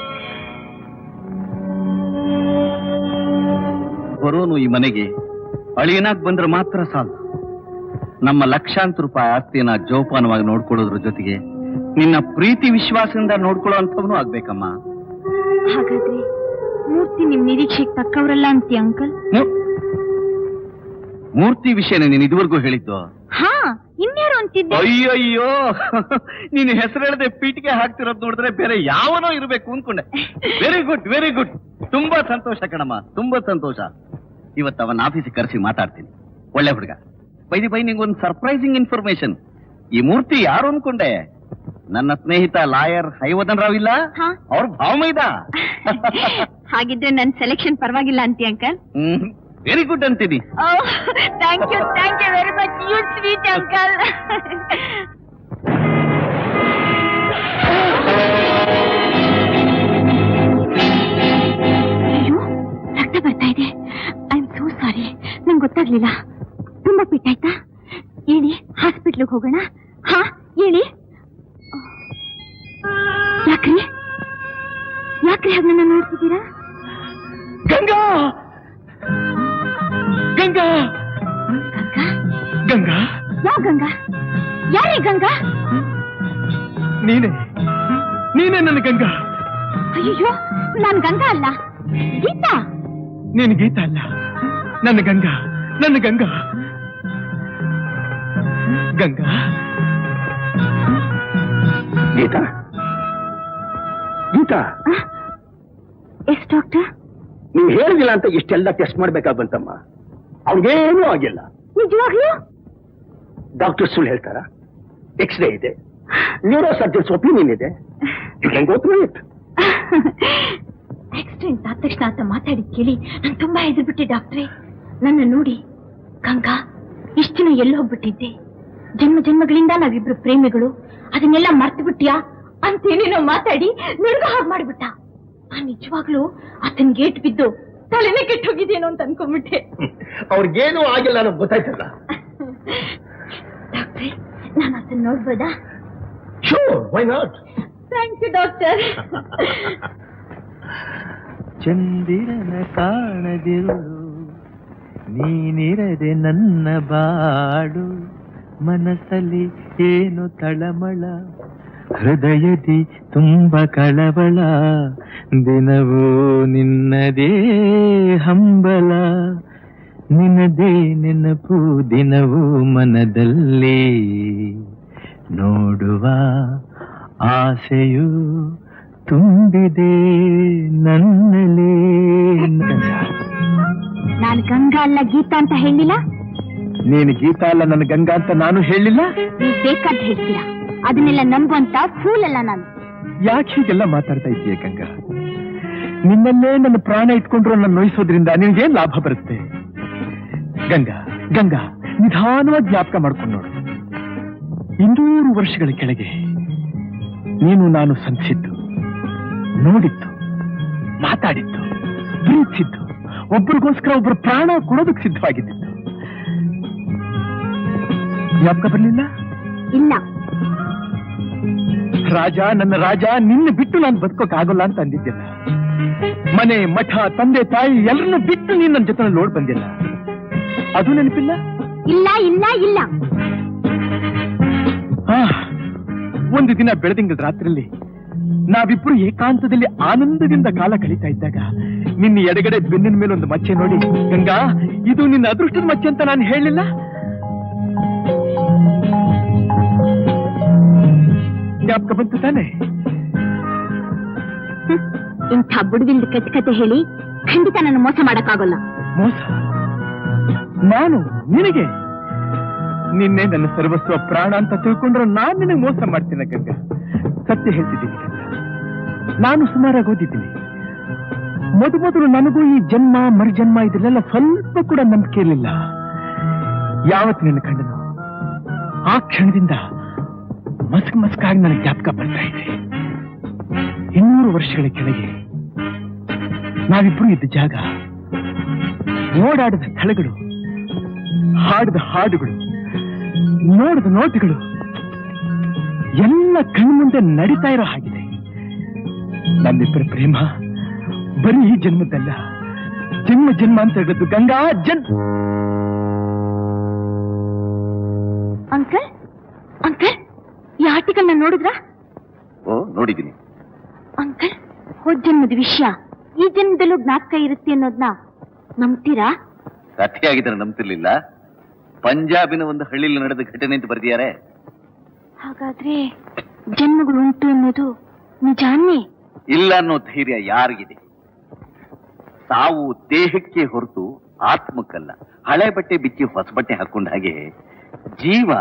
ಬರೋನು ಈ ಮನೆಗೆ ಅಳಿಯನಾಗ್ ಬಂದ್ರೆ ಮಾತ್ರ ಸಾಲ. ನಮ್ಮ ಲಕ್ಷಾಂತರ ರೂಪಾಯಿ ಆಸ್ತಿಯನ್ನ ಜೋಪಾನವಾಗಿ ನೋಡ್ಕೊಳ್ಳೋದ್ರ ಜೊತೆಗೆ ನಿನ್ನ ಪ್ರೀತಿ ವಿಶ್ವಾಸದಿಂದ ನೋಡ್ಕೊಳ್ಳೋ ಅಂಥವನು ಆಗ್ಬೇಕಮ್ಮ. ಹಾಗಾದ್ರೆ ಮೂರ್ತಿ ನಿಮ್ ನಿರೀಕ್ಷೆಗೆ ತಕ್ಕವರಲ್ಲ ಅಂತೀಯ ಅಂಕಲ್? ಮೂರ್ತಿ ವಿಷಯನ ನೀನು ಇದುವರೆಗೂ ಹೇಳಿದ್ದು? ಹಾ, ಇನ್ಯಾರು ಅಂತಿದ್ದೆ? ಅಯ್ಯಯ್ಯೋ, ನೀನು ಹೆಸರು ಹೇಳದೆ ಪೀಟಿಗೆ ಹಾಕ್ತಿರೋದು ನೋಡಿದ್ರೆ ಬೇರೆ ಯಾವನೋ ಇರಬೇಕು ಅನ್ಕೊಂಡೆ. Very good, very good. ತುಂಬಾ ಸಂತೋಷ ಕಣಮ್ಮ, ತುಂಬಾ ಸಂತೋಷ. ಇವತ್ತು ಅವನ ಆಫೀಸಿಗೆ ಕರೆಸಿ ಮಾತಾಡ್ತೀನಿ. ಒಳ್ಳೆ ಹುಡುಗ. ಬೈ ನಿಂಗೊಂದು ಸರ್ಪ್ರೈಸಿಂಗ್ ಇನ್ಫಾರ್ಮೇಶನ್. ಈ ಮೂರ್ತಿ ಯಾರು ಅನ್ಕೊಂಡೆ? ನನ್ನ ಸ್ನೇಹಿತ ಲಾಯರ್ ಹೈವದನ್ ರಾವ್ ಇಲ್ಲ, ಹಾ. ಅವ್ರ ಭಾವಮೈದ. ಹಾಗಿದ್ರೆ ನನ್ ಸೆಲೆಕ್ಷನ್ ಪರವಾಗಿಲ್ಲ ಅಂತೀಯ ಅಂಕಲ್? ವೆರಿ ಗುಡ್ ಅಂತೀನಿ. Thank you very much, you sweet uncle. ಅಯ್ಯೋ, ರಕ್ತ ಬರ್ತಾ ಇದೆ. ಐ ಆಮ್ ಸೋ ಸಾರಿ, ನಂಗೆ ಗೊತ್ತಾಗ್ಲಿಲ್ಲ. ತುಂಬಾ ಪೆಟ್ಟಾಯ್ತಾ? ಹೇಳಿ, ಹಾಸ್ಪಿಟ್ಲಿಗೆ ಹೋಗೋಣ. ಹಾ ಹೇಳಿ. ಯಾಕ್ರಿ ಹಾಗೆ ನನ್ನ ನೋಡ್ತಿದ್ದೀರಾ? ಗಂಗಾ ಗಂಗಾ ಗಂಗಾ ಯಾವ ಗಂಗಾ? ಯಾರೇ ಗಂಗಾ? ನೀನೇ ನನ್ನ ಗಂಗಾ. ಅಯ್ಯೋ, ನಾನ್ ಗಂಗಾ ಅಲ್ಲ, ಗೀತಾ. ನೀನು ಗೀತಾ ಅಲ್ಲ, ನನ್ನ ಗಂಗಾ, ನನ್ನ ಗಂಗಾ. ಗಂಗಾ ಗೀತಾ ಗೀತಾ. Yes doctor? ನೀವು ಹೇಳಿದಿಲ್ಲ ಅಂತ ಇಷ್ಟೆಲ್ಲ ಟೆಸ್ಟ್ ಮಾಡ್ಬೇಕಾಗ್ ಬಂತಮ್ಮ. ಅವ್ನಿಗೇನೂ ಆಗಿಲ್ಲ. ನಿಜವಾಗ್ಲೂ? ಡಾಕ್ಟರ್ ಸುಳ್ಳು ಹೇಳ್ತಾರ? ಎಕ್ಸ್ರೇ ಇದೆ, ನ್ಯೂರೋ ಸರ್ಜನ್ಸ್ ಒಪಿನಿಯನ್ ಇದೆ. You can go through it. Accident ಆದ ತಕ್ಷಣ ಅಂತ ಮಾತಾಡಿ ಕೇಳಿ ನಾನು ತುಂಬಾ ಹೆದರ್ಬಿಟ್ಟೆ ಡಾಕ್ಟ್ರೇ. ನನ್ನ ನೋಡಿ, ಗಂಗಾ ಇಷ್ಟು ದಿನ ಎಲ್ಲಿ ಹೋಗ್ಬಿಟ್ಟಿದ್ದೆ? ಜನ್ಮಗಳಿಂದ ನಾವಿಬ್ರು ಪ್ರೇಮಿಗಳು, ಅದನ್ನೆಲ್ಲ ಮರ್ತು ಬಿಟ್ಟಿಯಾ ಅಂತೇನೇನೋ ಮಾತಾಡಿ ನನಗೂ ಹಾಗೆ ಮಾಡ್ಬಿಟ್ಟ. ನಾನ್ ನಿಜವಾಗ್ಲೂ ಆತನ್ ಗೇಟ್ ಬಿದ್ದು ತಲೆನೇ ಕೆಟ್ಟು ಹೋಗಿದ್ದೇನೋ ಅಂತ ಅನ್ಕೊಂಡ್ಬಿಟ್ಟೆ. ಅವ್ರಿಗೇನೂ ಆಗಿಲ್ಲ ಅನ್ನೋದು ಗೊತ್ತಾಯ್ತಲ್ಲ. ಡಾಕ್ಟ್ರೇ, ನಾನು ಆತನ್ ನೋಡ್ಬೋದಾ? Sure, why not? Thank you doctor. ಚಂದಿರನ ಕಾಣದಿರುಳು ನೀನಿರದೆ ನನ್ನ ಬಾಡು, ಮನಸ್ಸಲ್ಲಿ ಏನು ತಳಮಳ, ಹೃದಯದಿ ತುಂಬ ಕಳವಳ, ದಿನವೂ ನಿನ್ನದೇ ಹಂಬಲ, ನಿನ್ನದೇ ನೆನಪು ದಿನವೂ ಮನದಲ್ಲಿ, ನೋಡುವ ಆಸೆಯು ತುಂಬಿದೆ ನನ್ನಲೇ. ನಾನು ಗಂಗಾ ಅಲ್ಲ ಗೀತಾ ಅಂತ ಹೇಳಿಲ್ಲ? ನೀನು ಗೀತಾ ಅಲ್ಲ, ನನ್ನ ಗಂಗಾ ಅಂತ ನಾನು ಹೇಳಿಲ್ಲ. ನೀವು ಬೇಕಾದ್ ಹೇಳ್ತೀರಾ, ಅದನ್ನೆಲ್ಲ ನಂಬುವಂತ ಫೂಲ್ ಅಲ್ಲ ನಾನು. ಯಾಕೆ ಹೀಗೆಲ್ಲ ಮಾತಾಡ್ತಾ ಇದೀಯ ಗಂಗಾ? ನಿನ್ನಲ್ಲೇ ನನ್ನ ಪ್ರಾಣ ಇಟ್ಕೊಂಡ್ರು ನನ್ನ ನೋಯಿಸೋದ್ರಿಂದ ನಿನಗೇನ್ ಲಾಭ ಬರುತ್ತೆ? ಗಂಗಾ ಗಂಗಾ, ನಿಧಾನವಾಗಿ ಜ್ಞಾಪಕ ಮಾಡ್ಕೊಂಡು ನೋಡು. 200 ವರ್ಷಗಳ ಕೆಳಗೆ ನೀನು ನಾನು ಸಂಧಿಸಿದ್ದು, ನೋಡಿದ್ದು, ಮಾತಾಡಿದ್ದು, ಪ್ರೀತಿಸಿದ್ದು, ಒಬ್ಬರಿಗೋಸ್ಕರ ಒಬ್ಬರು ಪ್ರಾಣ ಕೊಡೋದಕ್ಕೆ ಸಿದ್ಧವಾಗಿದ್ದು. ಜ್ಞಾಪಕ ಬರಲಿಲ್ಲ? ಇಲ್ಲ. ರಾಜ, ನನ್ನ ರಾಜ, ನಿನ್ನ ಬಿಟ್ಟು ನಾನು ಬದುಕೋಕ್ಕಾಗಲ್ಲ ಅಂತ ಅಂದಿದ್ದಿಲ್ಲ. ಮನೆ, ಮಠ, ತಂದೆ, ತಾಯಿ ಎಲ್ಲರನ್ನೂ ಬಿಟ್ಟು ನೀನ್ ನನ್ನ ಜೊತೆ ನೋಡ್ ಬಂದಿಲ್ಲ. ಅದು ನೆನಪಿಲ್ಲ? ಇಲ್ಲ ಇಲ್ಲ ಇಲ್ಲ. ಒಂದು ದಿನ ಬೆಳದಿಂಗಳ ರಾತ್ರಿಯಲ್ಲಿ ನಾವಿಬ್ರು ಏಕಾಂತದಲ್ಲಿ ಆನಂದದಿಂದ ಕಾಲ ಕಳೀತಾ ಇದ್ದಾಗ ನಿನ್ನ ಎಡಗಡೆ ಬೆನ್ನಿನ ಮೇಲೆ ಒಂದು ಮಚ್ಚೆ ನೋಡಿ, ಗಂಗಾ ಇದು ನಿನ್ನ ಅದೃಷ್ಟದ ಮಚ್ಚೆ ಅಂತ ನಾನು ಹೇಳಿಲ್ಲ? ಜ್ಞಾಪಕ ಬಂತು ತಾನೆ? ಇಂಥ ಬುಡವಿಲ್ದ ಕೆಟ್ಟ ಕತೆ ಹೇಳಿ ಖಂಡಿತ ನನ್ನ ಮೋಸ ಮಾಡಕ್ಕಾಗಲ್ಲ. ಮೋಸ? ನಾನು ನಿನಗೆ? ನಿನ್ನೆ ನನ್ನ ಸರ್ವಸ್ವ ಪ್ರಾಣ ಅಂತ ತಿಳ್ಕೊಂಡ್ರೆ ನಾನು ನಿನಗೆ ಮೋಸ ಮಾಡ್ತೀನಿ ಗಂಗಾ. ಸತ್ಯ ಹೇಳ್ತಿದ್ದೀನಿ ಗಂಗಾ, ನಾನು ಸುಮಾರಾಗಿ ಓದಿದ್ದೀನಿ. ಮೊದಲು ನನಗೂ ಈ ಜನ್ಮ ಮರುಜನ್ಮ ಇದರಲ್ಲೆಲ್ಲ ಸ್ವಲ್ಪ ಕೂಡ ನಂಬಿಕೆ ಇರಲಿಲ್ಲ. ಯಾವತ್ತು ನಿನ್ನ ಕಂಡನು ಆ ಕ್ಷಣದಿಂದ ಮಸ್ಕಾಗಿ ನನಗೆ ಜ್ಞಾಪಕ ಬರ್ತಾ ಇದೆ. 200 ವರ್ಷಗಳ ಕೆಳಗೆ ನಾವಿಬ್ರು ಇದ್ದ ಜಾಗ, ಓಡಾಡಿದ ಸ್ಥಳಗಳು, ಹಾಡಿದ ಹಾಡುಗಳು, ನೋಡಿದ ನೋಟಗಳು ಎಲ್ಲ ಕಣ್ಮುಂದೆ ನಡೀತಾ ಇರೋ ಹಾಗಿದೆ. ನಮ್ಮಿಬ್ಬರ ಪ್ರೇಮ ಬರೀ ಈ ಜನ್ಮದಲ್ಲ, ಜನ್ಮ ಜನ್ಮ ಅಂತ ಹೇಳಿದ್ದು ಗಂಗಾ. ಅಂಕಲ್ ಅಂಕಲ್, ಈ ಆರ್ಟಿಕಲ್ ನೋಡಿದ್ರ? ಓ ನೋಡಿದ್ದೀನಿ. ಅಂಕಲ್, ಹೋದ ಜನ್ಮದ ವಿಷಯ ಈ ಜನ್ಮದಲ್ಲೂ ಜ್ಞಾಪಕ ಇರುತ್ತೆ ಅನ್ನೋದನ್ನ ನಂಬ್ತೀರಾ? ಕಥೆಯಾಗಿದ್ರೆ ನಂಬ್ತಿರ್ಲಿಲ್ಲ. ಪಂಜಾಬಿನ ಒಂದು ಹಳ್ಳಿಲಿ ನಡೆದ ಘಟನೆ ಅಂತ ಬರ್ದಿದ್ದಾರೆ. ಹಾಗಾದ್ರೆ ಜನ್ಮಗಳು ಉಂಟು ಅನ್ನೋದು ನಿಜಾನೇ? ಇಲ್ಲ ಅನ್ನೋ ಧೈರ್ಯ ಯಾರಿಗಿದೆ? ಸಾವು ದೇಹಕ್ಕೆ ಹೊರತು ಆತ್ಮಕ್ಕಲ್ಲ. ಹಳೆ ಬಟ್ಟೆ ಬಿಚ್ಚಿ ಹೊಸ ಬಟ್ಟೆ ಹಾಕೊಂಡ ಹಾಗೆ ಜೀವ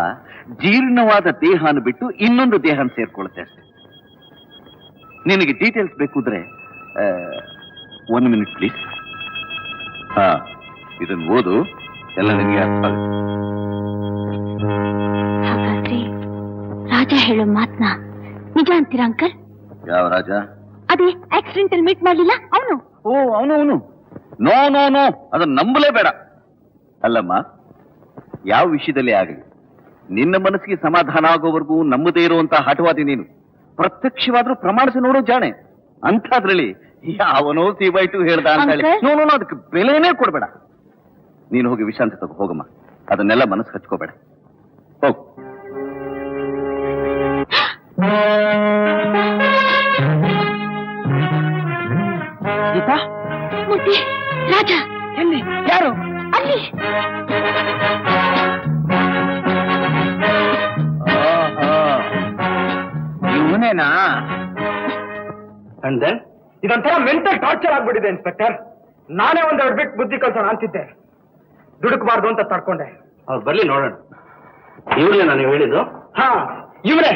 ಜೀರ್ಣವಾದ ದೇಹನ ಬಿಟ್ಟು ಇನ್ನೊಂದು ದೇಹನ ಸೇರ್ಕೊಳ್ಳುತ್ತೆ ಅಷ್ಟೆ. ನಿನಗೆ ಡೀಟೇಲ್ಸ್ ಬೇಕು ಅಂದ್ರೆ 1 ಮಿನಿಟ್ ಪ್ಲೀಸ್. ಹಾ, ಇದನ್ನು ಓದು, ಎಲ್ಲ ನಿನಗೆ ಅರ್ಥ ಆಗುತ್ತೆ. ಹಾಗಾದ್ರೆ ರಾಜ ಹೇಳೋ ಮಾತ್ನ ನಿಜ ಅಂತೀರಾ ಅಂಕಲ್? ಯಾವ ರಾಜ? ಅದೇ ಆಕ್ಸಿಡೆಂಟ್ ಅಲ್ಲಿ ಮೀಟ್ ಮಾಡ್ಲಿಲ್ಲ ಅವನು. ಓ, ಅವನು. ನೋ ನೋ ನೋ, ಅದನ್ನ ನಂಬಲೇ ಬೇಡ. ಅಲ್ಲಮ್ಮ, ಯಾವ ವಿಷಯದಲ್ಲಿ ಆಗಲಿ ನಿನ್ನ ಮನಸ್ಸಿಗೆ ಸಮಾಧಾನ ಆಗೋವರೆಗೂ ನಂಬದೇ ಇರುವಂತಹ ಹಠವಾದಿ ನೀನು. ಪ್ರತ್ಯಕ್ಷವಾದ್ರೂ ಪ್ರಮಾಣಿಸಿ ನೋಡೋ ಜಾಣೆ. ಅಂಥದ್ರಲ್ಲಿ ಯಾವನೋ C/2 ಹೇಳ್ದ ಅಂತ ಹೇಳಿ ನೋ ನೋ, ಅದಕ್ಕೆ ಬೆಲೆನೇ ಕೊಡ್ಬೇಡ. ನೀನು ಹೋಗಿ ವಿಶ್ರಾಂತಿ ತಗೋ, ಹೋಗಮ್ಮ. ಅದನ್ನೆಲ್ಲ ಮನಸ್ಸು ಹಚ್ಕೋಬೇಡ, ಹೋಗು. ಗೀತಾ, ಮೂರ್ತಿ, ರಾಜ ಎಲ್ಲಿ? ಯಾರು? ಅಲ್ಲಿ. ಇವನೇನಾ? ಅಂಡ್ ದೆನ್ ಇದೊಂಥರ ಮೆಂಟಲ್ ಟಾರ್ಚರ್ ಆಗ್ಬಿಟ್ಟಿದೆ ಇನ್ಸ್ಪೆಕ್ಟರ್. ನಾನೇ ಒಂದೆರಡು ಬಿಟ್ಟು ಬುದ್ಧಿ ಕಲ್ಸೋಣ ಅಂತಿದ್ದೆ, ದುಡುಕಬಾರ್ದು ಅಂತ ತಡ್ಕೊಂಡೆ. ಅವ್ರು ಬರ್ಲಿ ನೋಡೋಣ. ಇವರೇ ನಾನು ಹೇಳಿದ್ದು? ಹಾ, ಇವನೇ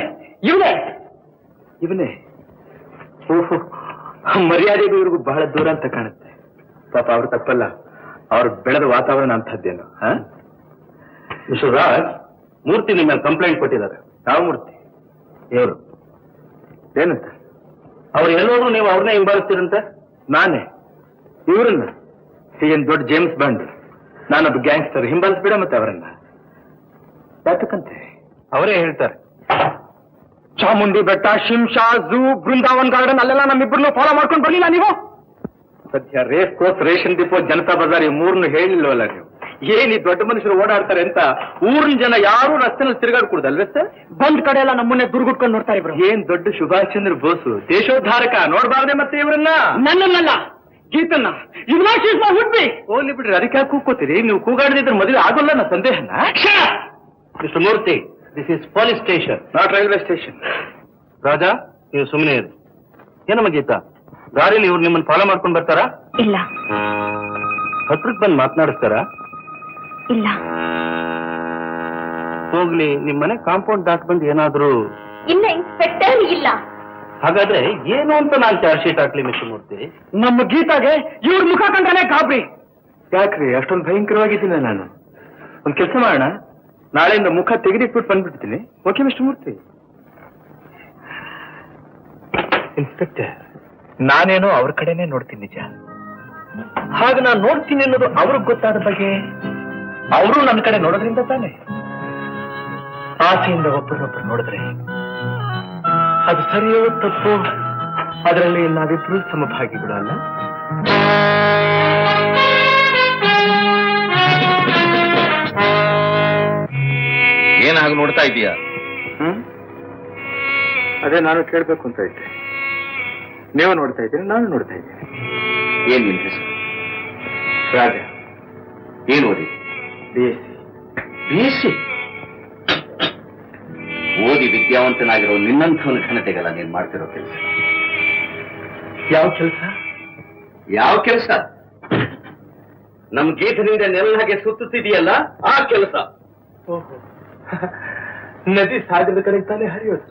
ಇವನೇ ಇವನೇ. ಓಹೋ, ಮರ್ಯಾದೆಗೂ ಇವ್ರಿಗೂ ಬಹಳ ದೂರ ಅಂತ ಕಾಣುತ್ತೆ. ಪಾಪ ಅವ್ರ ತಪ್ಪಲ್ಲ, ಅವ್ರು ಬೆಳೆದ ವಾತಾವರಣ ಅಂತದ್ದೇನು. ಮಿಸ್ಟರ್ ರಾಜ್, ಮೂರ್ತಿ ನಿಮ್ಮ ಮೇಲೆ ಕಂಪ್ಲೇಂಟ್ ಕೊಟ್ಟಿದ್ದಾರೆ. ಯಾವ ಮೂರ್ತಿ? ಇವರು ಏನಂತ? ಅವ್ರು ಎಲ್ಲೋದ್ರು ನೀವು ಅವ್ರನ್ನೇ ಹಿಂಬಾಲಿಸ್ತೀರಂತೆ. ನಾನೇ ಇವ್ರನ್ನ? ಏನ್ ದೊಡ್ಡ ಜೇಮ್ಸ್ ಬಾಂಡ್? ನಾನೊಬ್ಬ ಗ್ಯಾಂಗ್ಸ್ಟರ್, ಹಿಂಬಾಲಿಸ್ಬಿಡ ಮತ್ತೆ ಅವರನ್ನ. ಯಾತಕ್ಕಂತೆ? ಅವರೇ ಹೇಳ್ತಾರೆ. ಚಾಮುಂಡಿ ಬೆಟ್ಟ, ಶಿಮ್ಶಾ, ಝೂ, ಬೃಂದಾವನ್ ಗಾರ್ಡನ್ ಅಲ್ಲೆಲ್ಲ ನಮ್ಮಿಬ್ಬರನ್ನು ಫಾಲೋ ಮಾಡ್ಕೊಂಡು ಬರ್ಲಿಲ್ಲ ನೀವು? ಸದ್ಯ race course, ration depot, Janata Bazaar ಈ ಮೂರನ್ನು ಹೇಳಿಲ್ವಲ್ಲ ನೀವು? ಏನ್ ಈ ದೊಡ್ಡ ಮನುಷ್ಯರು ಓಡಾಡ್ತಾರೆ ಅಂತ ಊರಿನ ಜನ ಯಾರು ರಸ್ತೆನಲ್ಲಿ ತಿರುಗಾಡ್ಕೊಡುದಲ್ವೇ ಸರ್? ಬಂದ್ ಕಡೆ ಎಲ್ಲ ನಮ್ಮನ್ನೇ ದುರ್ಗುಟ್ಕೊಂಡು ನೋಡ್ತಾರೆ ಇಬ್ರು. ಏನ್ ದೊಡ್ಡ ಸುಭಾಷ್ ಚಂದ್ರ ಬೋಸು, ದೇಶೋದ್ಧಾರಕ, ನೋಡ್ಬಾರ್ದೆ ಮತ್ತೆ ಇವರನ್ನ? ನನ್ನನ್ನಲ್ಲ, ಗೀತನ್ನ. ಹುಡ್ಬಿ ಹೋಗ್ಲಿ ಬಿಡ್ರಿ, ಅದಕ್ಕೆ ಕೂಗ್ಕೋತೀರಿ ನೀವು? ಕೂಗಾಡದಿದ್ರೆ ಮದುವೆ ಆಗೋಲ್ಲ ನನ್ನ ಸಂದೇಹನ. Mister Murthy, this is police station, not railway station. Raja, ನೀವು ಸುಮ್ಮನೆ ಇರಿ. ಏನಮ್ಮ ಗೀತಾ, ದಾರಿಲಿ ಇವ್ರು ನಿಮ್ಮನ್ನು ಫಾಲೋ ಮಾಡ್ಕೊಂಡು ಬರ್ತಾರಾ? ಇಲ್ಲ ಹತ್ರಕ್ಕೆ ಬಂದು ಮಾತನಾಡಿಸ್ತಾರಾ? ಇಲ್ಲ. ಹೋಗ್ಲಿ, ನಿಮ್ ಮನೆ ಕಾಂಪೌಂಡ್ ದಾಟ್ ಬಂದು ಏನಾದ್ರು? ಇಲ್ಲ ಇನ್ಸ್ಪೆಕ್ಟರ್, ಇಲ್ಲ. ಹಾಗಾದ್ರೆ ಏನು ಅಂತ ನಾನು ಚಾರ್ಜ್ ಶೀಟ್ ಹಾಕ್ಲಿ ಮಿಸ್ಟರ್ ಮೂರ್ತಿ? ನಮ್ಮ ಗೀತಾಗೆ ಇವ್ರ ಮುಖ ಕಂಡ್ರೆ ಗಾಬ್ರಿ. ಯಾಕ್ರಿ ಅಷ್ಟೊಂದು ಭಯಂಕರವಾಗಿದ್ದೀನಿ ನಾನು? ಒಂದ್ ಕೆಲಸ ಮಾಡೋಣ, ನಾಳೆಯಿಂದ ಮುಖ ತೆಗೆದಿಟ್ಬಿಟ್ಟು ಬಂದ್ಬಿಡ್ತೀನಿ. ಓಕೆ ಮಿಸ್ಟರ್ ಮೂರ್ತಿ? ಇನ್ಸ್ಪೆಕ್ಟರ್, ನಾನೇನೋ ಅವ್ರ ಕಡೆನೆ ನೋಡ್ತೀನಿ ನಿಜ. ಹಾಗೆ ನಾನು ನೋಡ್ತೀನಿ ಅನ್ನೋದು ಅವ್ರಿಗೆ ಗೊತ್ತಾದ ಬಗ್ಗೆ ಅವರು ನನ್ನ ಕಡೆ ನೋಡೋದ್ರಿಂದ ತಾನೆ. ಆಸೆಯಿಂದ ಒಬ್ಬರನ್ನೊಬ್ಬರು ನೋಡಿದ್ರೆ ಅದು ಸರಿಯೋ ತಪ್ಪು, ಅದರಲ್ಲಿ ನಾವಿಬ್ರು ಸಮಭಾಗಿಗಳು ಅಲ್ಲ? ಏನಾಗ ನೋಡ್ತಾ ಇದೀಯಾ? ಅದೇ ನಾನು ಕೇಳ್ಬೇಕು ಅಂತ ಇದ್ದೆ. ನೀವು ನೋಡ್ತಾ ಇದ್ದೀರಿ, ನಾನು ನೋಡ್ತಾ ಇದ್ದೀನಿ. ಏನ್ ನಿನ್ ಹೆಸರು? ರಾಜ. ಏನ್ ಓದಿ? BSc. ಓದಿ ವಿದ್ಯಾವಂತನಾಗಿರೋ ನಿನ್ನಂಥವನ ಘನತೆಗಲ್ಲ ನೀನ್ ಮಾಡ್ತಿರೋ ಕೆಲಸ. ಯಾವ ಕೆಲಸ? ಯಾವ ಕೆಲಸ? ನಮ್ ಗೀತದಿಂದ ನೆಲಹಾಗೆ ಸುತ್ತುತ್ತಿದೆಯಲ್ಲ ಆ ಕೆಲಸ. ಓಹೋ, ನದಿ ಸಾಗರದ ಕಡೆ ತಾನೇ ಹರಿಯೋದು.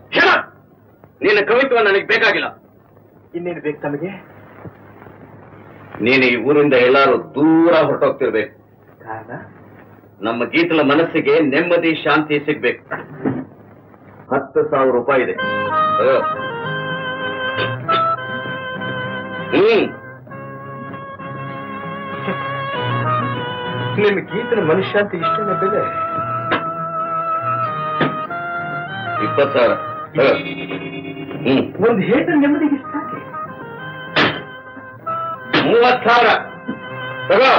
ನಿನ್ನ ಕವಿತ್ವ ನನಗೆ ಬೇಕಾಗಿಲ್ಲ. ಇನ್ನೇನು ಬೇಕು ತಮಗೆ? ನೀನು ಈ ಊರಿಂದ ಎಲ್ಲಾರು ದೂರ ಹೊರಟೋಗ್ತಿರ್ಬೇಕು. ಕಾರಣ? ನಮ್ಮ ಗೀತಲ ಮನಸ್ಸಿಗೆ ನೆಮ್ಮದಿ ಶಾಂತಿ ಸಿಗ್ಬೇಕು. 10,000 ರೂಪಾಯಿ ಇದೆ. ನಿಮ್ಮ ಗೀತನ ಮನುಷ್ಯಾಂತಿ ಇಷ್ಟನೇ ಬೆಲೆ? 20,000. ಒಂದು ಹೇಟ ನೆಮ್ಮದಿಗೆ ಇಷ್ಟ. 30,000 ತಗೋ.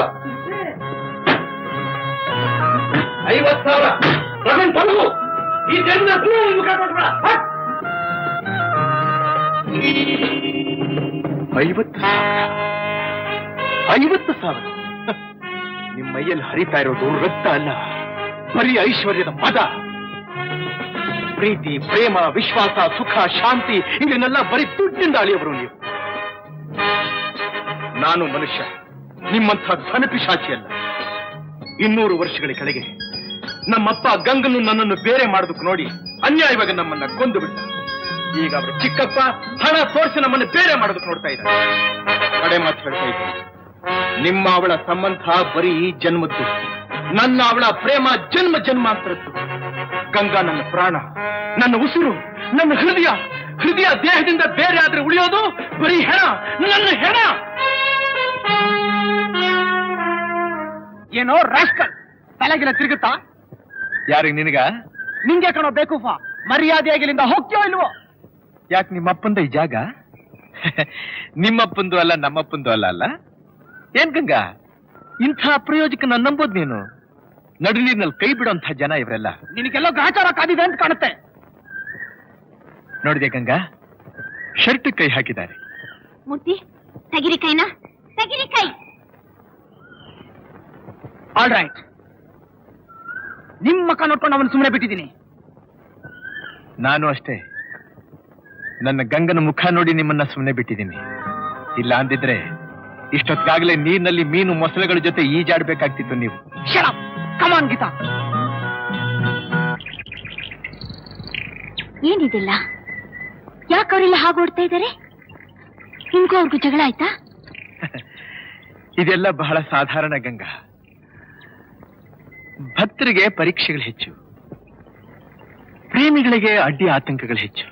50,000 ತಗೊಂಡು ಈ ಜನ ಮುಖ ಕೊಟ್ಬಿಡ. 50,000 ನಿಮ್ಮ ಮೈಯಲ್ಲಿ ಹರಿತಾ ಇರೋದು ರಕ್ತ ಅಲ್ಲ, ಬರೀ ಐಶ್ವರ್ಯದ ಮದ. ಪ್ರೀತಿ, ಪ್ರೇಮ, ವಿಶ್ವಾಸ, ಸುಖ, ಶಾಂತಿ ಇದನ್ನೆಲ್ಲ ಬರೀ ದುಡ್ಡಿನಿಂದ ಅಳಿಯವರು ನೀವು. ನಾನು ಮನುಷ್ಯ, ನಿಮ್ಮಂಥ ಧನಪಿಶಾಚಿ ಅಲ್ಲ. 200 ವರ್ಷಗಳ ಕೆಳಗೆ ನಮ್ಮಪ್ಪ ಗಂಗನ್ನು ನನ್ನನ್ನು ಬೇರೆ ಮಾಡೋದಕ್ಕೆ ನೋಡಿ ಅನ್ಯಾಯವಾಗಿ ನಮ್ಮನ್ನ ಕೊಂದು ಬಿಟ್ಟ. ಈಗ ಅವರ ಚಿಕ್ಕಪ್ಪ ಹಣ ತೋರಿಸಿ ನಮ್ಮನ್ನು ಬೇರೆ ಮಾಡೋದಕ್ಕೆ ನೋಡ್ತಾ ಇದ್ದಾರೆ. ಕಡೆ ಮಾತು ಹೇಳ್ತಾ ಇದ್ದೀನಿ, ನಿಮ್ಮ ಅವಳ ಸಂಬಂಧ ಬರೀ ಈ ಜನ್ಮದ್ದು, ನನ್ನ ಅವಳ ಪ್ರೇಮ ಜನ್ಮ ಜನ್ಮಾಂತರದ್ದು. ಗಂಗಾ ನನ್ನ ಪ್ರಾಣ, ನನ್ನ ಉಸಿರು, ನನ್ನ ಹೃದಯ. ಹೃದಯ ದೇಹದಿಂದ ಬೇರೆ ಆದ್ರೆ ಉಳಿಯೋದು ಬರೀ ಹೆಣ, ನನ್ನ ಹೆಣ. ಏನೋ ರಾಸ್ಕಲ್, ತಲೆಗಿನ ತಿರುಗುತ್ತಾ? ಯಾರಿಗೆ ನಿನಗ? ನಿಂಗೆ ಕಣೋ ಬೇಕೂಫ, ಮರ್ಯಾದೆಯಾಗಿ ಇಲ್ಲಿಂದ ಹೋಗ್ತೀಯೋ ಇಲ್ವೋ? ಯಾಕೆ ನಿಮ್ಮಪ್ಪಂದ ಈ ಜಾಗ? ನಿಮ್ಮಪ್ಪಂದು ಅಲ್ಲ, ನಮ್ಮಪ್ಪಂದು ಅಲ್ಲ ಅಲ್ಲ. ಏನ್ ಗಂಗಾ, ಇಂಥ ಅಪ್ರಯೋಜಕನ ನಂಬೋದು ನೀನು? ನಡು ನೀರಿನಲ್ಲಿ ಕೈ ಬಿಡುವಂಥ ಜನ ಇವರೆಲ್ಲ. ನಿನಗೆಲ್ಲೋ ಗ್ರಹಚಾರ ಕಾದಿದೆ ಅಂತ ಕಾಣುತ್ತೆ. ನೋಡಿದೆ ಗಂಗಾ, ಶರ್ಟ್ ಕೈ ಹಾಕಿದ್ದಾರೆ. ಮೂರ್ತಿ, ತೆಗಿರಿ ಕೈನ, ತೆಗಿರಿ ಕೈ. ಆಲ್ ರೈಟ್, ನಿಮ್ ಮಕ್ಕ ನೋಡ್ಕೊಂಡು ಅವನು ಸುಮ್ಮನೆ ಬಿಟ್ಟಿದ್ದೀನಿ. ನಾನು ಅಷ್ಟೇ, ನನ್ನ ಗಂಗನ ಮುಖ ನೋಡಿ ನಿಮ್ಮನ್ನ ಸುಮ್ಮನೆ ಬಿಟ್ಟಿದ್ದೀನಿ. ಇಲ್ಲ ಅಂದಿದ್ರೆ ಇಷ್ಟೊತ್ತಾಗಲೇ ನೀರಿನಲ್ಲಿ ಮೀನು ಮೊಸಳೆಗಳ ಜೊತೆ ಈಜಾಡ್ಬೇಕಾಗ್ತಿತ್ತು ನೀವು. Shut up, come on Geetha. ಏನಿದಿಲ್ಲ? ಯಾಕೆ ಅವರೆಲ್ಲ ಹಾಗೆ ಓಡ್ತಾ ಇದ್ದಾರೆ? ನಿಮ್ಗೂ ಅವ್ರಿಗೂ ಜಗಳ ಆಯ್ತಾ? ಇದೆಲ್ಲ ಬಹಳ ಸಾಧಾರಣ ಗಂಗಾ. ಭಕ್ತರಿಗೆ ಪರೀಕ್ಷೆಗಳು ಹೆಚ್ಚು, ಪ್ರೇಮಿಗಳಿಗೆ ಅಡ್ಡಿ ಆತಂಕಗಳು ಹೆಚ್ಚು.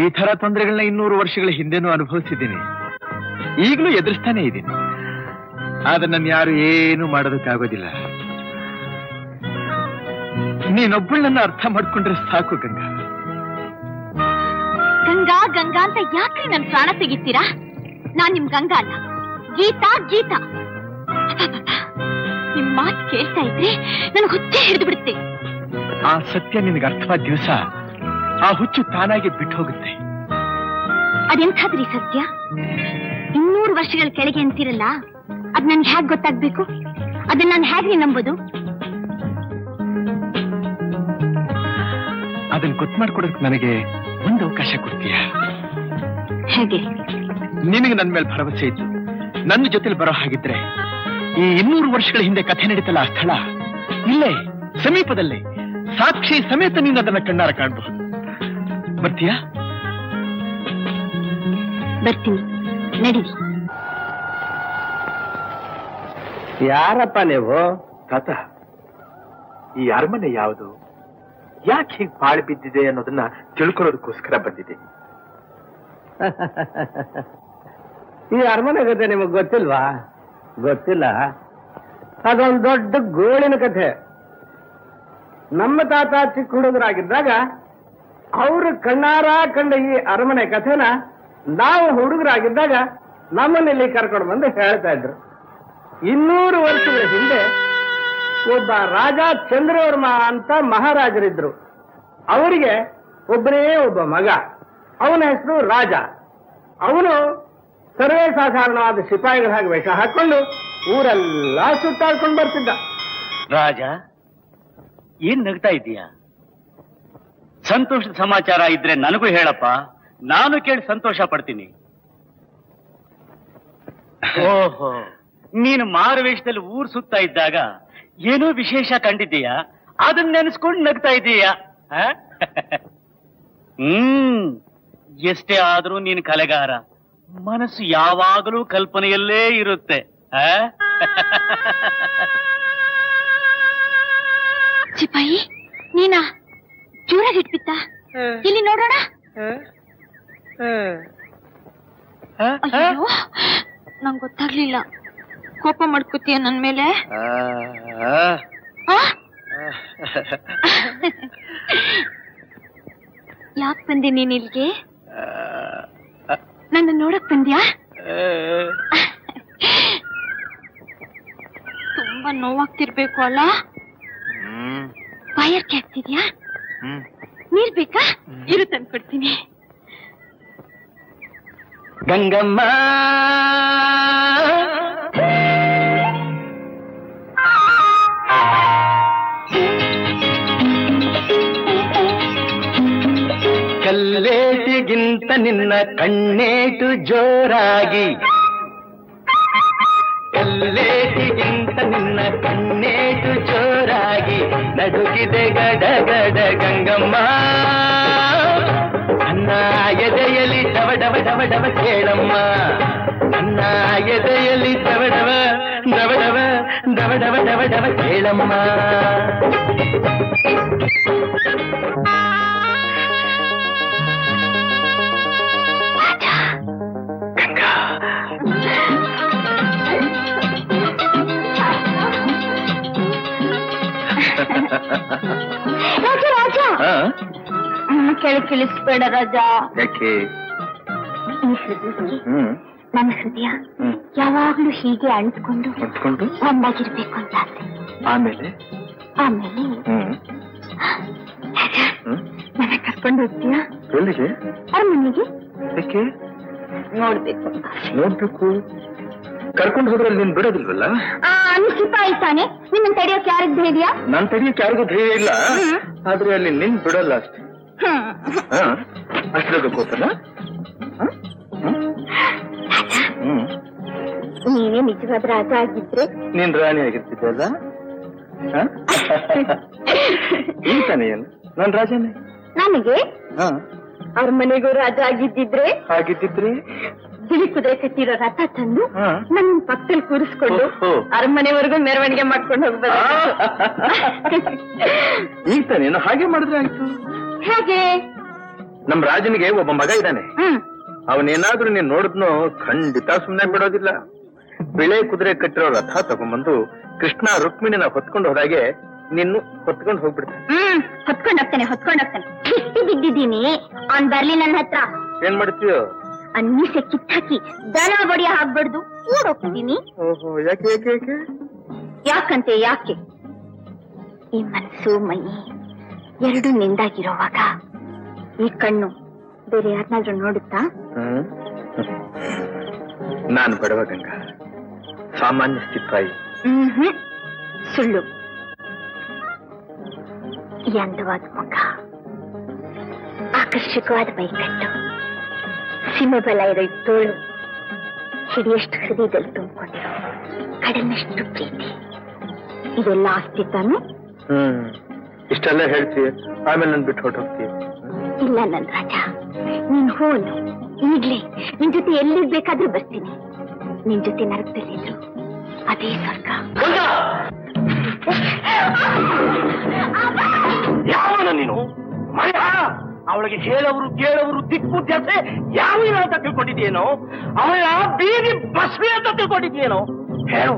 ಈ ತರ ತೊಂದರೆಗಳನ್ನ 200 ವರ್ಷಗಳ ಹಿಂದೆನೂ ಅನುಭವಿಸಿದ್ದೀನಿ, ಈಗಲೂ ಎದುರಿಸ್ತಾನೆ ಇದ್ದೀನಿ. ಆದ್ರೆ ನನ್ನ ಯಾರು ಏನು ಮಾಡೋದಕ್ಕಾಗೋದಿಲ್ಲ. ನೀನೊಬ್ಬಳನ್ನ ಅರ್ಥ ಮಾಡ್ಕೊಂಡ್ರೆ ಸಾಕು ಗಂಗಾ. ಗಂಗಾ ಗಂಗಾ ಅಂತ ಯಾಕ್ರಿ ನನ್ ಪ್ರಾಣ ತೆಗಿತೀರಾ? ನಾನ್ ನಿಮ್ ಗಂಗಾ ಅಲ್ಲ, ಗೀತಾ ಗೀತಾ. ನಿಮ್ ಮಾತು ಕೇಳ್ತಾ ಇದ್ರೆ ನನ್ಗೆ ಹುಚ್ಚೆ ಹಿಡಿದು ಬಿಡುತ್ತೆ. ಆ ಸತ್ಯ ನಿನಗೆ ಅರ್ಥವಾದ ದಿವಸ ಆ ಹುಚ್ಚು ತಾನಾಗಿ ಬಿಟ್ಟು ಹೋಗುತ್ತೆ. ಅದೆಂಥದ್ರಿ ಸತ್ಯ? 200 ವರ್ಷಗಳ ಕೆಳಗೆ ಅಂತೀರಲ್ಲ, ಅದ್ ನನ್ಗೆ ಹ್ಯಾಕ್ ಗೊತ್ತಾಗ್ಬೇಕು? ಅದನ್ನ ನಾನು ಹೇಗ್ರಿ ನಂಬೋದು? ಅದನ್ನ ಗೊತ್ತು ಮಾಡ್ಕೊಡೋದಕ್ಕೆ ನನಗೆ ಒಂದು ಅವಕಾಶ ಕೊಡ್ತೀಯ? ಹೇಗೆ? ನಿನಗೆ ನನ್ನ ಮೇಲೆ ಭರವಸೆ ಇತ್ತು, ನನ್ನ ಜೊತೆಲಿ ಬರೋ ಹಾಗಿದ್ರೆ ಈ 200 ವರ್ಷಗಳ ಹಿಂದೆ ಕಥೆ ನಡೀತಲ್ಲ ಆ ಸ್ಥಳ ಇಲ್ಲೇ ಸಮೀಪದಲ್ಲೇ ಸಾಕ್ಷಿ ಸಮೇತ ನೀನು ಅದನ್ನ ಕಣ್ಣಾರ ಕಾಣಬಹುದು. ಬರ್ತೀಯಾ? ಬರ್ತೀನಿ, ನಡೀರಿ. ಯಾರಪ್ಪ ನೀವು? ತಾತ, ಈ ಅರಮನೆ ಯಾವುದು, ಯಾಕೆ ಹೀಗೆ ಬಾಳು ಬಿದ್ದಿದೆ ಅನ್ನೋದನ್ನ ತಿಳ್ಕೊಳ್ಳೋದಕ್ಕೋಸ್ಕರ ಬಂದಿದೆ. ಈ ಅರಮನೆ ಕಥೆ ನಿಮಗ್ ಗೊತ್ತಿಲ್ವಾ? ಗೊತ್ತಿಲ್ಲ? ಅದೊಂದು ದೊಡ್ಡ ಗೋಳಿನ ಕಥೆ. ನಮ್ಮ ತಾತ ಚಿಕ್ಕ ಹುಡುಗರಾಗಿದ್ದಾಗ ಅವರು ಕಣ್ಣಾರ ಕಂಡ ಈ ಅರಮನೆ ಕಥೆನ ನಾವು ಹುಡುಗರಾಗಿದ್ದಾಗ ನಮ್ಮನ್ನಿಲ್ಲಿ ಕರ್ಕೊಂಡು ಬಂದು ಹೇಳ್ತಾ ಇದ್ರು. 200 ವರ್ಷಗಳ ಹಿಂದೆ ಒಬ್ಬ ರಾಜ ಚಂದ್ರವರ್ಮ ಅಂತ ಮಹಾರಾಜರಿದ್ರು. ಅವರಿಗೆ ಒಬ್ಬನೇ ಒಬ್ಬ ಮಗ, ಅವನ ಹೆಸರು ರಾಜ. ಅವನು ಸರ್ವೇ ಸಾಧಾರಣವಾದ ಸಿಪಾಯಿಗಳ ಹಾಗೆ ವೇಷ ಹಾಕೊಂಡು ಊರೆಲ್ಲ ಸುತ್ತಾಡ್ಕೊಂಡು ಬರ್ತಿದ್ದ. ರಾಜ, ಏನ್ ನಗ್ತಾ ಇದ್ದೀಯಾ? ಸಂತೋಷದ ಸಮಾಚಾರ ಇದ್ರೆ ನನಗೂ ಹೇಳಪ್ಪ, ನಾನು ಕೇಳಿ ಸಂತೋಷ ಪಡ್ತೀನಿ. ಓಹೋ, ನೀನು ಮಾರುವೇಷದಲ್ಲಿ ಊರ್ ಸುತ್ತಾ ಇದ್ದಾಗ ಏನೋ ವಿಶೇಷ ಕಂಡಿದ್ದೀಯಾ? ಅದನ್ನ ನೆನೆಸ್ಕೊಂಡು ನಗ್ತಾ ಇದ್ದೀಯಾ? ಎಷ್ಟೇ ಆದ್ರೂ ನೀನು ಕಲೆಗಾರ, ಮನಸ್ಸು ಯಾವಾಗಲೂ ಕಲ್ಪನೆಯಲ್ಲೇ ಇರುತ್ತೆ. ಸಿಪಾಯಿ, ನೀನಾ? ಜೋರಾಗಿ ಇಟ್ಬಿತ್ತ? ಇಲ್ಲಿ ನೋಡೋಣ. ಅಯ್ಯೋ, ನಂಗೆ ಗೊತ್ತಾಗ್ಲಿಲ್ಲ. ಕೋಪ ಮಾಡ್ಕೋತೀಯ ನನ್ ಮೇಲೆ? ಯಾಕೆ ಬಂದೆ ನೀನ್ ಇಲ್ಲಿಗೆ? ನನ್ನ ನೋಡಕ್ ಬಂದ್ಯಾ? ತುಂಬಾ ನೋವಾಗ್ತಿರ್ಬೇಕು ಅಲ್ಲ? ಬಾಯರ್ಕೆ ಆಗ್ತಿದ್ಯಾ? ನೀರ್ ಬೇಕಾ? ಇರು ತಂದ್ಕೊಡ್ತೀನಿ. ಗಂಗಮ್ಮ ಕಲ್ಲೇಟಿಗಿಂತ ನಿನ್ನ ಕಣ್ಣೇಟು ಜೋರಾಗಿ, ಕಲ್ಲೇಟಿಗಿಂತ ನಿನ್ನ ಕಣ್ಣೇಟು ಜೋರಾಗಿ ನಡುಗಿದೆ ಗಡಗಡ ಗಂಗಮ್ಮ. ನನ್ನ ಎದೆಯಲ್ಲಿ ಡವಡವ ಡವಡವ ಕೇಳಮ್ಮ, ನನ್ನ ಎದೆಯಲ್ಲಿ ಡವಡವ ಡವಡವ ಡವಡವ ಡವಡವ ಕೇಳಮ್ಮ. ರಾಜ ರಾಜ ಕೆಳಗೆ ತಿಳಿಸ್ಬೇಡ ರಾಜ. ಯಾಕೆ? ನನ್ನ ಹೃದಯ ಯಾವಾಗ್ಲೂ ಹೀಗೆ ಅಂಟ್ಕೊಂಡು ಹೊತ್ಕೊಂಡು ಒಂದಾಗಿರ್ಬೇಕು ಅಂತ ಆಸೆ. ಆಮೇಲೆ ಆಮೇಲೆ ನನ್ನ ಕರ್ಕೊಂಡು ಹೋಗ್ತೀಯಾ ಎಲ್ಲಿಗೆ? ಅರಮನೆಗೆ. ಯಾಕೆ? ನೋಡ್ಬೇಕು. ನೋಡ್ಬೇಕು. ಕರ್ಕೊಂಡು ಹೋದ್ರಲ್ಲಿ ನೀನ್ ಬಿಡೋದಿಲ್ವಲ್ಲ? ಅನಿಸಿತ ಆಯ್ತಾನೆ. ನಿಮ್ಮನ್ನ ತಡೆಯೋಕೆ ಯಾರಿಗ್ ಧೈರ್ಯ? ನಾನ್ ತಡೆಯೋಕೆ ಯಾರಿಗೂ ಧೈರ್ಯ ಇಲ್ಲ, ಆದ್ರೆ ಅಲ್ಲಿ ನಿನ್ ಬಿಡಲ್ಲ ಅಷ್ಟೇ. ಅಷ್ಟಾಗ ಕೋಪನ? ನೀವೇ ನಿಜವಾದ ರಾಜ ಆಗಿದ್ರೆ ನೀನ್ ರಾಣಿ ಆಗಿರ್ತಿದ್ದಲ್ಲ. ಈ ತಾನೇ ಏನು? ನಾನ್ ರಾಜನೇ. ನನಗೆ ಅರಮನೆಗೂ ರಾಜ ಆಗಿದ್ದಿದ್ರೆ ಹಾಗಿದ್ದಿದ್ರೆ ಬಿಳಿ ಕುದುರೆ ಕಟ್ಟಿರೋ ರಥ ತಂದು ನನ್ನ ಪಕ್ಕದಲ್ಲಿ ಕೂರಿಸ್ಕೊಂಡು ಅರಮನೆವರೆಗೂ ಮೆರವಣಿಗೆ ಮಾಡ್ಕೊಂಡು ಹೋಗ್ಬೋದು. ಈಗ ತಾನೇನು ಹಾಗೆ ಮಾಡಿದ್ರೆ ಆಯ್ತು. ಹೇಗೆ? ನಮ್ ರಾಜನಿಗೆ ಒಬ್ಬ ಮಗ ಇದ್ದಾನೆ. ಅವನೇನಾದ್ರೂ ನೀನ್ ನೋಡಿದ್ನು ಖಂಡಿತ ಸುಮ್ನೆ ಬಿಡೋದಿಲ್ಲ. ಬಿಳೆ ಕುದುರೆ ಕಟ್ಟಿರೋ ರಥ ತಗೊಂಡ್ಬಂದು ಕೃಷ್ಣ ರುಕ್ಮಿಣಿನ ಹೊತ್ಕೊಂಡು ಹೋದಾಗೆ ನಿನ್ನು ಹೊತ್ಕೊಂಡು ಹೋಗ್ಬಿಡ್ತಾನೆ. ಹೊತ್ಕೊಂಡೋಗ್ತಾನೆ ಬಿಟ್ಟು ಬಿದ್ದಿದ್ದೀನಿ. ಅವ್ನ್ ಬರ್ಲಿ ನನ್ನ ಹತ್ರ. ಏನ್ ಮಾಡ್ತೀಯೋ? ಅನ್ನೀಸೆ ಕಿತ್ತಾಕಿ ದನ ಬಡಿಯ ಹಾಕ್ಬಾರ್ದು ಓಡೋಗ್ತೀನಿ. ಓಹೋ, ಯಾಕೆ ಯಾಕೆ ಯಾಕೆ? ಯಾಕಂತೆ ಯಾಕೆ? ಈ ಮನಸ್ಸು ಮೈ ಎರಡು ನಿಂದಾಗಿರೋವಾಗ ಈ ಕಣ್ಣು ಬೇರೆ ಯಾರನ್ನಾದ್ರೂ ನೋಡುತ್ತಾ? ನಾನು ಬಡವ ಗಂಗಾ, ಸಾಮಾನ್ಯ ಸಿಪಾಯಿ. ಸುಳ್ಳು. ಈ ಅಂದವಾದ ಮುಖ, ಆಕರ್ಷಕವಾದ ಮೈಕಟ್ಟು, ಸೀಮೆ ಬಲ ಇರೋ ತೋಳು, ಹಿಡಿಯಷ್ಟು ಹೃದಯದಲ್ಲಿ ತುಂಬಿಕೊಂಡಿರೋ ಕಡನಷ್ಟು ಪ್ರೀತಿ, ಇದೆಲ್ಲ ಆಸ್ತಿ ತಾನು? ಇಷ್ಟೆಲ್ಲ ಹೇಳ್ತೀಯ, ಆಮೇಲೆ ನನ್ ಬಿಟ್ಟು ಹೊರಟೋಗ್ತೀಯ. ಇಲ್ಲ ನನ್ ರಾಜ, ನೀನ್ ಹೋನು. ಈಗ್ಲೇ ನಿನ್ ಜೊತೆ ಎಲ್ಲಿಗ್ ಬೇಕಾದ್ರೂ ಬರ್ತೀನಿ. ನಿನ್ ಜೊತೆ ನರಕದಲ್ಲಿದ್ರು ಅದೇ ಸ್ವರ್ಗ. ಯಾವನ ನೀನು? ಮಯ ಅವಳಿಗೆ ಹೇಳವರು ಕೇಳವರು ದಿಕ್ಕು ಜೊತೆ ಯಾವ ಅಂತ ತಿಳ್ಕೊಂಡಿದ್ಯೇನೋ? ಅವಳ ಬೀದಿ ಬಸ್ವಿ ಅಂತ ತಿಳ್ಕೊಂಡಿದ್ಯೇನೋ? ಹೇಳು,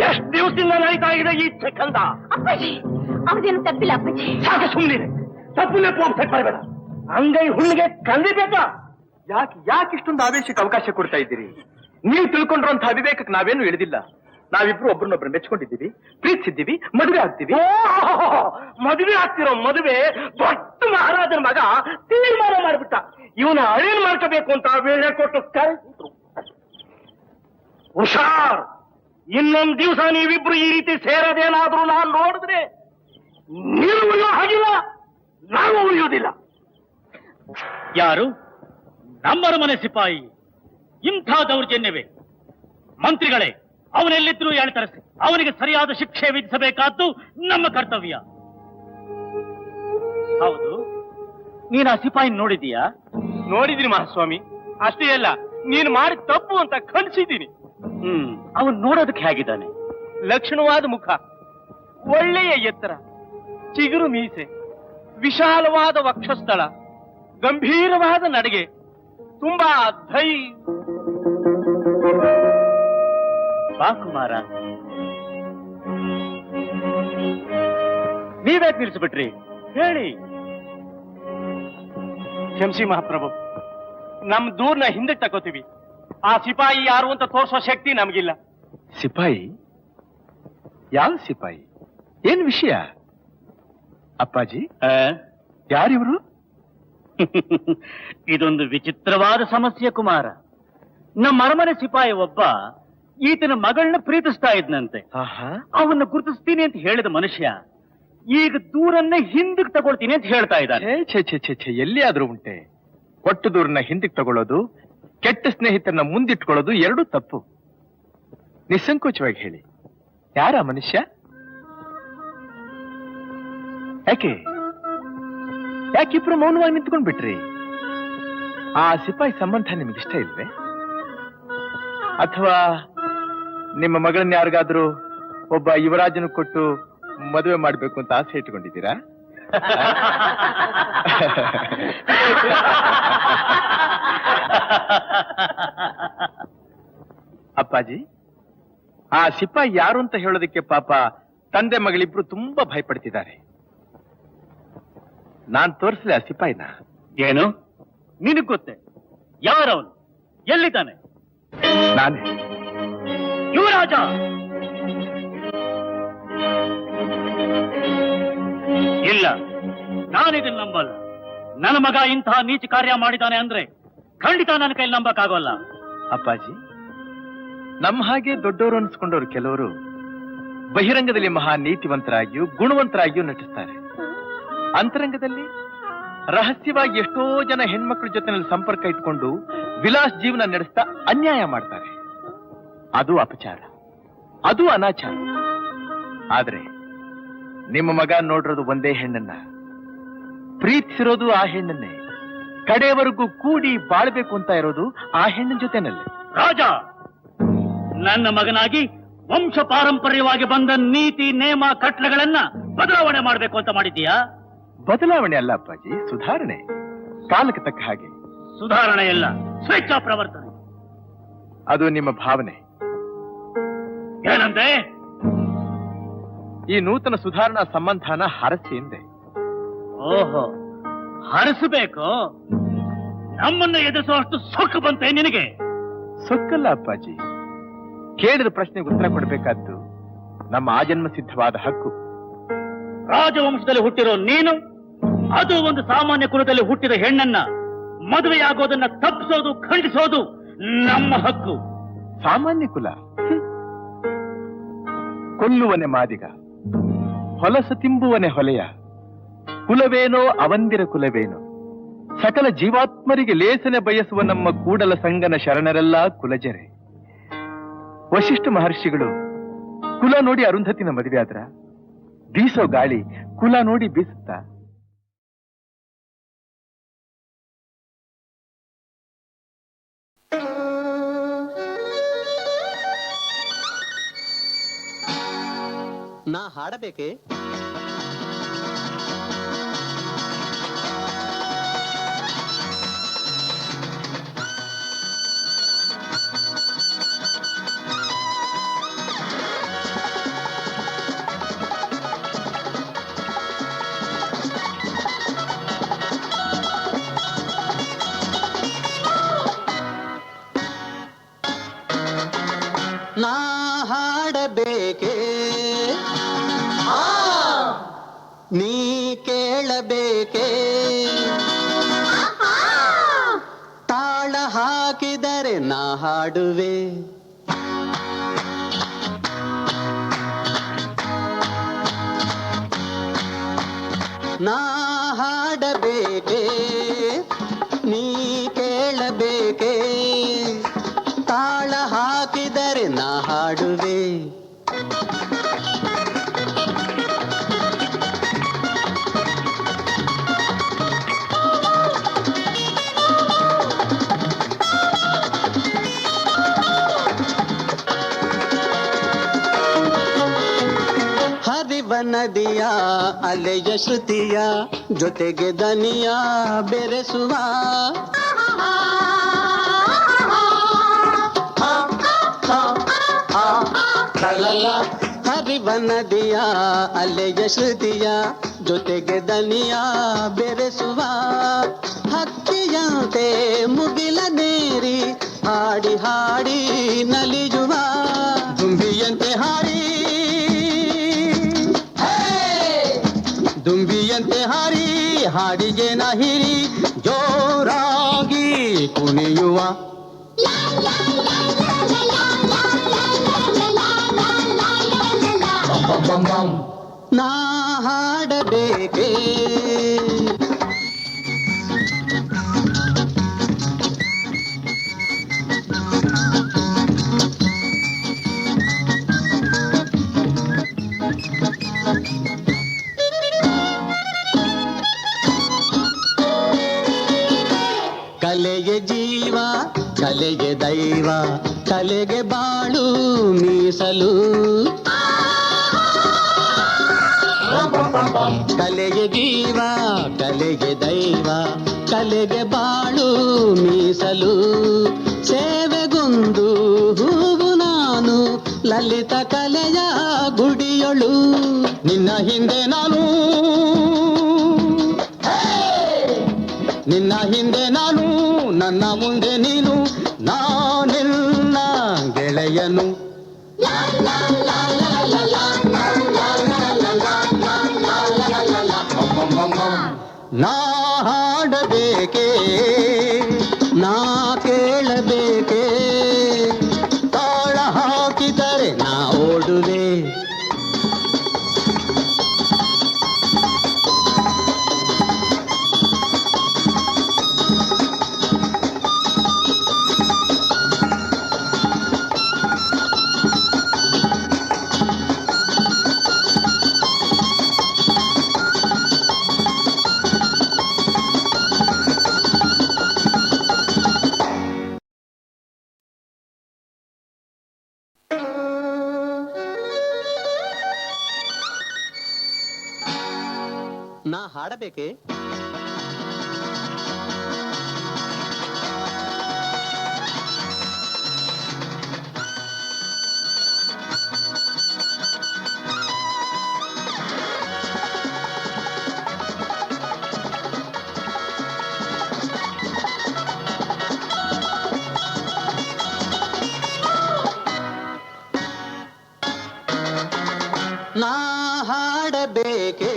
ಎಷ್ಟು ದಿವಸದಿಂದ ನಡೀತಾ ಇದೆ ಈ ಚಕ್ಕಂದ? ಅಪ್ಪಾಜಿ, ಅವ್ರದೇನು ತಪ್ಪಿಲ್ಲ ಅಪ್ಪಾಜಿ. ಸಾಕು ಸುಮ್ಮನೆ, ತಪ್ಪು ನೆಪ್ಪು ಅಂತ ಮಾಡಬೇಡ. ಅಂಗೈ ಹುಣ್ಣಿಗೆ ಕಂದಿಬೇಕಾ? ಯಾಕೆ ಇಷ್ಟೊಂದು ಆವೇಶಕ್ಕೆ ಅವಕಾಶ ಕೊಡ್ತಾ ಇದ್ದೀರಿ? ನೀವು ತಿಳ್ಕೊಂಡಿರುವಂತಹ ವಿವೇಕಕ್ಕೆ ನಾವೇನು ಇಳಿದಿಲ್ಲ. ನಾವಿಬ್ರು ಒಬ್ರನ್ನೊಬ್ರು ಮೆಚ್ಕೊಂಡಿದ್ದೀವಿ, ಪ್ರೀತಿಸಿದ್ದೀವಿ, ಮದುವೆ ಆಗ್ತೀವಿ. ಮದುವೆ ಆಗ್ತಿರೋ ಮದುವೆ ದೊಡ್ಡ ಮಹಾರಾಜನ ಮಗ ತೀರ್ಮಾನ ಮಾಡ್ಬಿಟ್ಟ. ಇವನ ಅಳಿಯನ್ ಮಾಡ್ಕೋಬೇಕು ಅಂತ ವೇಳೆ ಕೊಟ್ಟು ಕರೆಸಿದ್ರು. ಹುಷಾರ್, ಇನ್ನೊಂದು ದಿವಸ ನೀವಿಬ್ರು ಈ ರೀತಿ ಸೇರೋದೇನಾದ್ರೂ ನಾನು ನೋಡಿದ್ರೆ ನೀವು ಉಳಿಯೋ ಹಾಗಿಲ್ಲ, ನಾವು ಉಳಿಯೋದಿಲ್ಲ. ಯಾರು? ನಮ್ಮರಮನೆ ಸಿಪಾಯಿ. ಇಂಥ ದೌರ್ಜನ್ಯವೇ? ಮಂತ್ರಿಗಳೇ, ಅವನೆಲ್ಲಿದ್ರೂ ತರಿಸಿ ಅವನಿಗೆ ಸರಿಯಾದ ಶಿಕ್ಷೆ ವಿಧಿಸಬೇಕಾದ್ದು ನಮ್ಮ ಕರ್ತವ್ಯ. ಹೌದು, ನೀನು ಆ ಸಿಪಾಯಿ ನೋಡಿದೀಯಾ? ನೋಡಿದ್ದೀನಿ ಮಹಾಸ್ವಾಮಿ. ಅಷ್ಟೇ ಅಲ್ಲ, ನೀನು ಮಾಡಿ ತಪ್ಪು ಅಂತ ಖಂಡಿಸಿದ್ದೀನಿ. ಅವನು ನೋಡೋದಕ್ಕೆ ಹೇಗಿದ್ದಾನೆ? ಲಕ್ಷಣವಾದ ಮುಖ, ಒಳ್ಳೆಯ ಎತ್ತರ, ಚಿಗುರು ಮೀಸೆ, ವಿಶಾಲವಾದ ವಕ್ಷಸ್ಥಳ, ಗಂಭೀರವಾದ ನಡಿಗೆ, ತುಂಬಾ ಬಾ ಕುಮಾರ. ನೀವ್ಯಾಕೆ ನಿಲ್ಲಿಸ್ಬಿಟ್ರಿ? ಹೇಳಿ. ಕ್ಷಮಿಸಿ ಮಹಾಪ್ರಭು, ನಮ್ ದೂರ್ನ ಹಿಂದೆ ತಗೋತೀವಿ. ಆ ಸಿಪಾಯಿ ಯಾರು ಅಂತ ತೋರಿಸೋ ಶಕ್ತಿ ನಮಗಿಲ್ಲ. ಸಿಪಾಯಿ? ಯಾವ ಸಿಪಾಯಿ? ಏನ್ ವಿಷಯ? ಅಪ್ಪಾಜಿ, ಯಾರಿವರು? ಇದೊಂದು ವಿಚಿತ್ರವಾದ ಸಮಸ್ಯೆ ಕುಮಾರ. ನಮ್ಮ ಅರಮನೆ ಸಿಪಾಯಿ ಒಬ್ಬ ಈತನ ಮಗಳನ್ನ ಪ್ರೀತಿಸ್ತಾ ಇದ್ನಂತೆ. ಅವನ್ನ ಗುರುತಿಸ್ತೀನಿ ಅಂತ ಹೇಳಿದ ಮನುಷ್ಯ ಈಗ ದೂರನ್ನ ಹಿಂದಕ್ಕೆ ತಗೊಳ್ತೀನಿ ಅಂತ ಹೇಳ್ತಾ ಇದ್ದಾನೆ. ಎಲ್ಲಿ ಆದ್ರೂ ಉಂಟೆ? ಕೊಟ್ಟು ದೂರನ್ನ ಹಿಂದಕ್ಕೆ ತಗೊಳ್ಳೋದು, ಕೆಟ್ಟ ಸ್ನೇಹಿತರನ್ನ ಮುಂದಿಟ್ಕೊಳ್ಳೋದು ಎರಡೂ ತಪ್ಪು. ನಿಸ್ಸಂಕೋಚವಾಗಿ ಹೇಳಿ, ಯಾರ ಮನುಷ್ಯ? ಯಾಕಿಬ್ರು ಮೌನವಾಗಿ ನಿಂತ್ಕೊಂಡ್ ಬಿಟ್ರಿ? ಆ ಸಿಪಾಯಿ ಸಂಬಂಧ ನಿಮ್ಗಿಷ್ಟ ಇಲ್ವೇ? ಅಥವಾ ನಿಮ್ಮ ಮಗಳನ್ನ ಯಾರಿಗಾದ್ರೂ ಒಬ್ಬ ಯುವರಾಜನ ಕೊಟ್ಟು ಮದುವೆ ಮಾಡ್ಬೇಕು ಅಂತ ಆಸೆ ಇಟ್ಕೊಂಡಿದ್ದೀರಾ? ಅಪ್ಪಾಜಿ, ಆ ಸಿಪಾಯಿ ಯಾರು ಅಂತ ಹೇಳೋದಕ್ಕೆ ಪಾಪ ತಂದೆ ಮಗಳಿಬ್ರು ತುಂಬಾ ಭಯಪಡ್ತಿದ್ದಾರೆ. ನಾನ್ ತೋರಿಸ್ಲಿ ಆ ಸಿಪಾಯಿನ? ಏನು ನಿನಗ್ ಗೊತ್ತೇ? ಯಾರವನು? ಎಲ್ಲಿದ್ದಾನೆ? ನಾನೇ ಯುವರಾಜ. ಇಲ್ಲ, ನಾನಿದನ್ನ ನಂಬಲ್ಲ. ನನ್ನ ಮಗ ಇಂತಹ ನೀಚ ಕಾರ್ಯ ಮಾಡಿದ್ದಾನೆ ಅಂದ್ರೆ ಖಂಡಿತ ನನ್ನ ಕೈಲಿ ನಂಬಕ್ಕಾಗೋಲ್ಲ. ಅಪ್ಪಾಜಿ, ನಮ್ಮ ಹಾಗೆ ದೊಡ್ಡವರು ಅನ್ಸ್ಕೊಂಡವ್ರು ಕೆಲವರು ಬಹಿರಂಗದಲ್ಲಿ ಮಹಾ ನೀತಿವಂತರಾಗಿಯೂ ಗುಣವಂತರಾಗಿಯೂ ನಟಿಸ್ತಾರೆ. ಅಂತರಂಗದಲ್ಲಿ ರಹಸ್ಯವಾಗಿ ಎಷ್ಟೋ ಜನ ಹೆಣ್ಮಕ್ಳ ಜೊತೆನಲ್ಲಿ ಸಂಪರ್ಕ ಇಟ್ಕೊಂಡು ವಿಲಾಸ್ ಜೀವನ ನಡೆಸ್ತಾ ಅನ್ಯಾಯ ಮಾಡ್ತಾರೆ. ಅದು ಅಪಚಾರ, ಅದು ಅನಾಚಾರ. ಆದ್ರೆ ನಿಮ್ಮ ಮಗ ನೋಡಿರೋದು ಒಂದೇ ಹೆಣ್ಣನ್ನ, ಪ್ರೀತಿಸಿರೋದು ಆ ಹೆಣ್ಣನ್ನೇ, ಕಡೆಯವರೆಗೂ ಕೂಡಿ ಬಾಳ್ಬೇಕು ಅಂತ ಇರೋದು ಆ ಹೆಣ್ಣಿನ ಜೊತೆನಲ್ಲಿ. ರಾಜ, ನನ್ನ ಮಗನಾಗಿ ವಂಶ ಪಾರಂಪರ್ಯವಾಗಿ ಬಂದ ನೀತಿ ನೇಮ ಕಟ್ಲೆಗಳನ್ನ ಬದಲಾವಣೆ ಮಾಡಬೇಕು ಅಂತ ಮಾಡಿದ್ದೀಯಾ? ಬದಲಾವಣೆ ಅಲ್ಲ ಅಪ್ಪಾಜಿ, ಸುಧಾರಣೆ. ಕಾಲಕ್ಕೆ ತಕ್ಕ ಹಾಗೆ. ಸುಧಾರಣೆ ಎಲ್ಲ ಸ್ವೇಚ್ಛಾ ಪ್ರವರ್ತನೆ. ಅದು ನಿಮ್ಮ ಭಾವನೆ. ಏನಂತೆ? ಈ ನೂತನ ಸುಧಾರಣಾ ಸಂಬಂಧನ ಹರಸಿ ಎಂದೆ. ಓಹೋ, ಹರಿಸಬೇಕು? ನಮ್ಮನ್ನ ಎದುರಿಸುವಷ್ಟು ಸೊಕ್ಕು ಬಂತೆ ನಿನಗೆ? ಸೊಕ್ಕಲ್ಲ ಅಪ್ಪಾಜಿ, ಕೇಳಿದ ಪ್ರಶ್ನೆಗೆ ಉತ್ತರ ಕೊಡಬೇಕಾದ್ದು ನಮ್ಮ ಆಜನ್ಮ ಸಿದ್ಧವಾದ ಹಕ್ಕು. ರಾಜವಂಶದಲ್ಲಿ ಹುಟ್ಟಿರೋ ನೀನು, ಅದು ಒಂದು ಸಾಮಾನ್ಯ ಕುಲದಲ್ಲಿ ಹುಟ್ಟಿದ ಹೆಣ್ಣನ್ನ ಮದುವೆಯಾಗೋದನ್ನ ತಪ್ಪಿಸೋದು, ಖಂಡಿಸೋದು ನಮ್ಮ ಹಕ್ಕು. ಸಾಮಾನ್ಯ ಕುಲ? ಕೊಲ್ಲುವನೆ ಮಾದಿಗ, ಹೊಲಸು ತಿಂಬುವನೆ ಹೊಲೆಯ, ಕುಲವೇನೋ ಅವಂದಿರ ಕುಲವೇನೋ, ಸಕಲ ಜೀವಾತ್ಮರಿಗೆ ಲೇಸನೆ ಬಯಸುವ ನಮ್ಮ ಕೂಡಲ ಸಂಗನ ಶರಣರೆಲ್ಲ ಕುಲಜರೆ. ವಶಿಷ್ಠ ಮಹರ್ಷಿಗಳು ಕುಲ ನೋಡಿ ಅರುಂಧತಿನ ಮದುವೆ ಆದ್ರ? ಬೀಸೋ ಗಾಳಿ ಕುಲ ನೋಡಿ ಬೀಸುತ್ತಾ? ನಾ ಹಾಡಬೇಕೆ? ನಾ ಹಾಡಬೇಕೆ? ನೀ ಕೇಳಬೇಕೆ? ತಾಳ ಹಾಕಿದರೆ ನಾ ಹಾಡುವೆ. ನಾ ಹಾಡಬೇಕೆ? ನೀ ಕೇಳಬೇಕೆ? ತಾಳ ಹಾಕಿದರೆ ನಾ ಹಾಡುವೆ. ಹರಿವ ನದಿಯ ಅಲೆಯ ಶ್ರುತಿಯ ಜೊತೆಗೆ ದನಿಯ ಬೆರೆಸುವ ಹರಿವ ನದಿಯ ಅಲೆಯ ಶ್ರುತಿಯ ಜೊತೆಗೆ ದನಿಯ ಬೆರೆಸುವ ಹಕ್ಕಿಯಂತೆ ಮುಗಿಲ ನೇರಿ ಹಾಡಿ ಹಾಡಿ ನಲಿಯುವ ದುಂಬಿಯಂತೆ ಹಾರಿ ದುಂಬಿಯಂತೆ ಹಾರಿ ಹಾಡಿಗೆ ನಹಿರಿ ಜೋರಾಗಿ ಕುಣಿಯುವ ನಾ ಹಾಡಬೇಕೆ ಕಲೆಗೆ ಜೀವ ಕಲೆಗೆ ದೈವ ಕಲೆಗೆ ಬಾಳು ಮೀಸಲು ಕಲೆಗೆ ಜೀವ ಕಲೆಗೆ ದೈವ ಕಲೆಗೆ ಬಾಳು ಮೀಸಲು ಸೇವೆಗೊಂದು ಹೂವು ನಾನು ಲಲಿತ ಕಲೆಯ ಗುಡಿಯೊಳು ನಿನ್ನ ಹಿಂದೆ ನಾನು ನಿನ್ನ ಹಿಂದೆ ನಾನು ನನ್ನ ಮುಂದೆ ನೀನು ನಾನೆಲ್ಲ ಗೆಳೆಯನು ನಾ ಹಾಡಬೇಕೆ ನಾ ಕೇಳಬೇಕೆ ತಾಳ ಹಾಕಿದರೆ ನಾ ಓಡುವೆ ನಾ ಹಾಡಬೇಕೆ ನಾ ಹಾಡಬೇಕೆ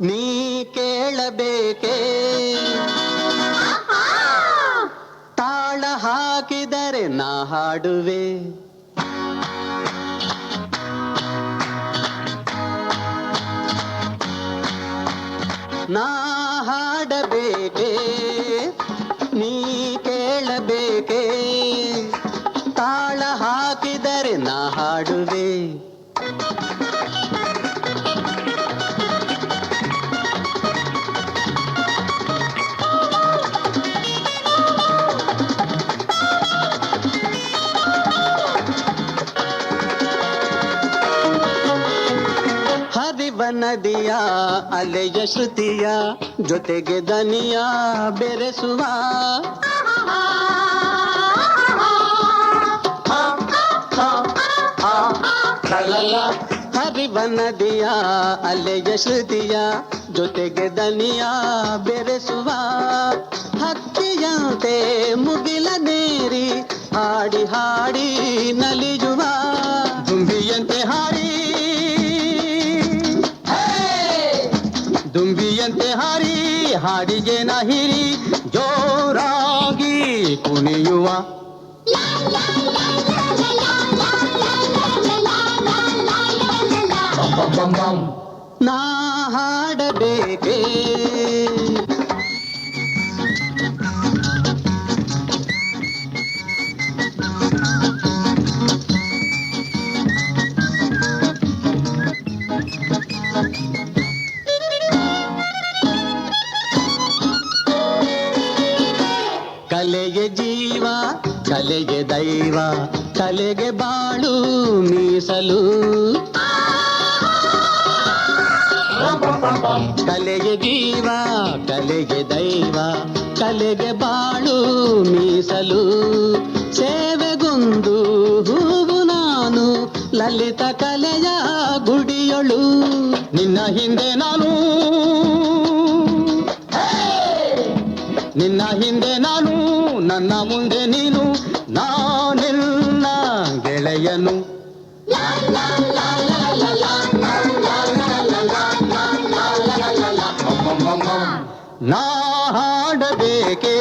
ನೀ ಕೇಳಬೇಕೆ ತಾಳ ಹಾಕಿದರೆ ನಾ ಹಾಡುವೆ ನಾ ಹಾಡಬೇಕೆ ನೀ ಕೇಳಬೇಕೆ ತಾಳ ಹಾಕಿದರೆ ನಾ ಹಾಡುವೆ ಹರಿವ ನದಿಯ ಅಲೆಯ ಶ್ರುತಿಯ ಜೊತೆಗೆ ದನಿಯ ಬೆರೆಸುವ ಹರಿವ ನದಿಯ ಅಲೆಯ ಶ್ರುತಿಯ ಜೊತೆಗೆ ದನಿಯ ಬೆರೆಸುವ ಹಕ್ಕಿಯಂತೆ ಮುಗಿಲನೇರಿ ಹಾಡಿ ಹಾಡಿ ನಲಿಯುವ ದುಂಬಿಯಂತೆ ಹಾರಿ ದುಂಬಿಯಂತೆ ಹಾರಿ ಹಾಡಿಗೆ ನಹಿರಿ ಜೋರಾಗಿ ಕುಣಿಯುವ ನಾ ಹಾಡಬೇಕೆ ಕಲೆಗೆ ಜೀವ ಕಲೆಗೆ ದೈವ ಕಲೆಗೆ ಬಾಳು ಮೀಸಲು ಕಲೆಗೆ ಜೀವ ಕಲೆಗೆ ದೈವ ಕಲೆಗೆ ಬಾಳು ಮೀಸಲು ಸೇವೆಗೊಂದು ಹೂವು ನಾನು ಲಲಿತ ಕಲೆಯ ಗುಡಿಯೊಳು ನಿನ್ನ ಹಿಂದೆ ನಾನು ನಿನ್ನ ಹಿಂದೆ ನಾನು ನನ್ನ ಮುಂದೆ ನೀನು ನಾನೆಲ್ಲ ಗೆಳೆಯನು ನಾ ಹಾಡಬೇಕೆ